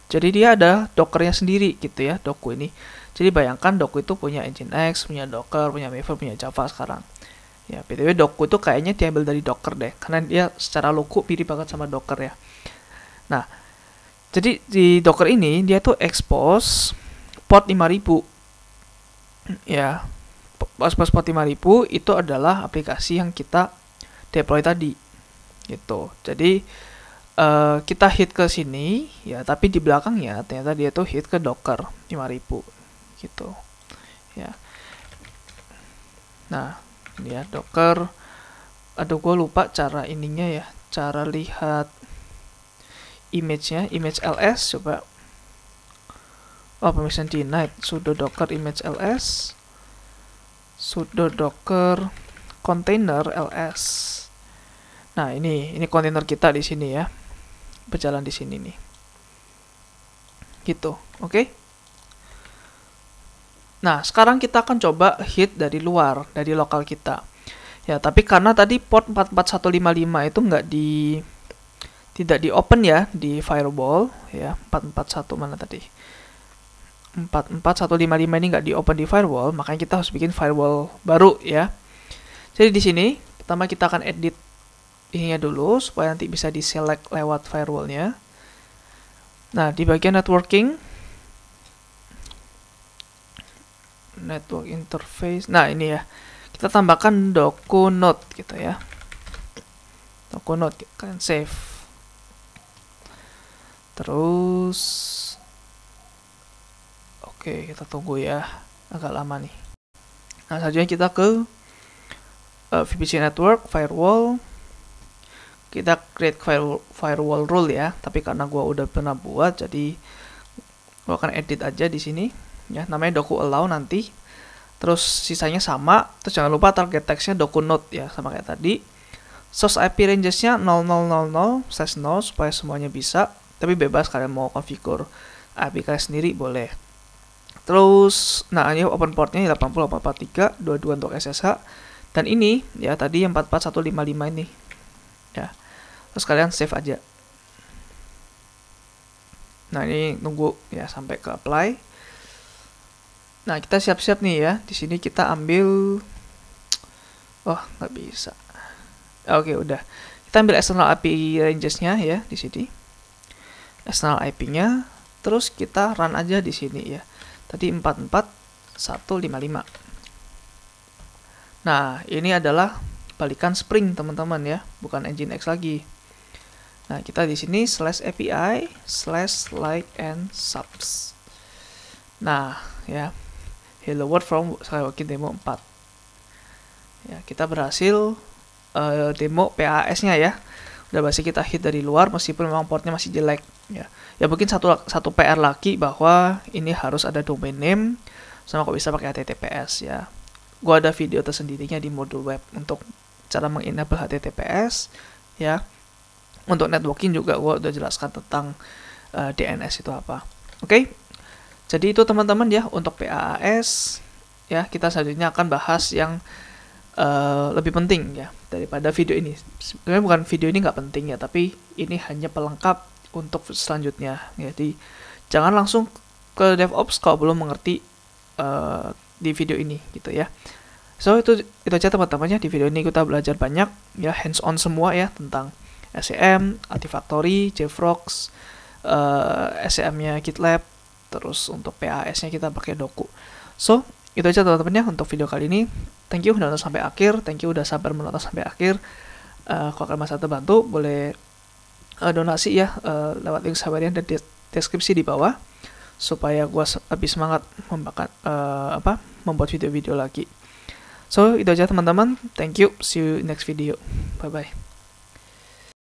Jadi dia ada Dockernya sendiri gitu ya, doku ini. Jadi bayangkan doku itu punya Nginx, punya Docker, punya Maven, punya Java sekarang. Ya, btw doku itu kayaknya diambil dari Docker deh, karena dia secara logo mirip banget sama Docker ya. Nah, Jadi di Docker ini dia tuh expose port 5000 ya. Expose port 5000 itu adalah aplikasi yang kita deploy tadi gitu. Jadi kita hit ke sini ya, tapi di belakangnya ternyata dia tuh hit ke Docker 5000 gitu ya. Nah, ini ya Docker. Aduh, gue lupa cara ininya ya, cara lihat image-nya, image ls coba. Oh, permission denied. Sudo docker image ls, sudo docker container ls. Nah, ini kontainer kita di sini ya, berjalan di sini nih, gitu. Oke. Nah, sekarang kita akan coba hit dari luar, dari lokal kita. Ya, tapi karena tadi port 44155 itu tidak di open ya di firewall ya, 441 mana tadi, 44155 ini nggak di open di firewall, makanya kita harus bikin firewall baru ya. Jadi di sini pertama kita akan edit ininya dulu supaya nanti bisa diselect lewat firewallnya. Nah, di bagian networking, network interface, nah ini ya, kita tambahkan dokunode gitu ya, dokunode kan save. Terus oke, kita tunggu ya, agak lama nih. Nah, selanjutnya kita ke VPC network, firewall. Kita create firewall rule ya, tapi karena gua udah pernah buat, jadi gua akan edit aja di sini ya, namanya doku allow nanti. Terus sisanya sama, terus jangan lupa target text-nya dokunode ya, sama kayak tadi. Source IP ranges-nya 0000/0 supaya semuanya bisa, tapi bebas kalian mau configure IP kalian sendiri boleh. Terus, nah ini open portnya 80.843, 22 untuk SSH, dan ini ya tadi yang 44155 ini ya. Terus kalian save aja. Nah, ini nunggu ya sampai ke apply. Nah, kita siap-siap nih ya. Di sini kita ambil, oh nggak bisa. Oke, udah. Kita ambil external IP ranges-nya ya di sini. External IP-nya, terus kita run aja di sini ya. Tadi 44155. Nah, ini adalah balikan Spring teman-teman ya, bukan Nginx lagi. Nah, kita di sini /API/like and subs. Nah, ya. Hello world from Skywalking demo 4. Ya, kita berhasil demo PAS-nya ya. Udah pasti kita hit dari luar meskipun memang portnya masih jelek ya. Ya mungkin satu PR lagi bahwa ini harus ada domain name sama kok bisa pakai HTTPS ya. Gua ada video tersendirinya di modul web untuk cara mengenable HTTPS ya. Untuk networking juga gua udah jelaskan tentang DNS itu apa. Oke. Jadi itu teman-teman ya untuk PAS ya. Kita selanjutnya akan bahas yang lebih penting ya daripada video ini. Sebenarnya bukan video ini nggak penting ya, tapi ini hanya pelengkap untuk selanjutnya. Jadi jangan langsung ke DevOps kalau belum mengerti di video ini gitu ya. So itu aja teman-teman ya, di video ini kita belajar banyak ya, hands on semua ya tentang SCM, Artifactory, JFrog, SCM-nya GitLab, terus untuk PAS-nya kita pakai Doku. So itu aja teman-teman ya untuk video kali ini. Thank you udah nonton sampai akhir, thank you udah sabar menonton sampai akhir. Kalau kalian merasa terbantu, boleh donasi ya lewat link Saweria dan deskripsi di bawah, supaya gue lebih semangat membuat video-video lagi. So itu aja teman-teman, thank you, see you next video, bye bye.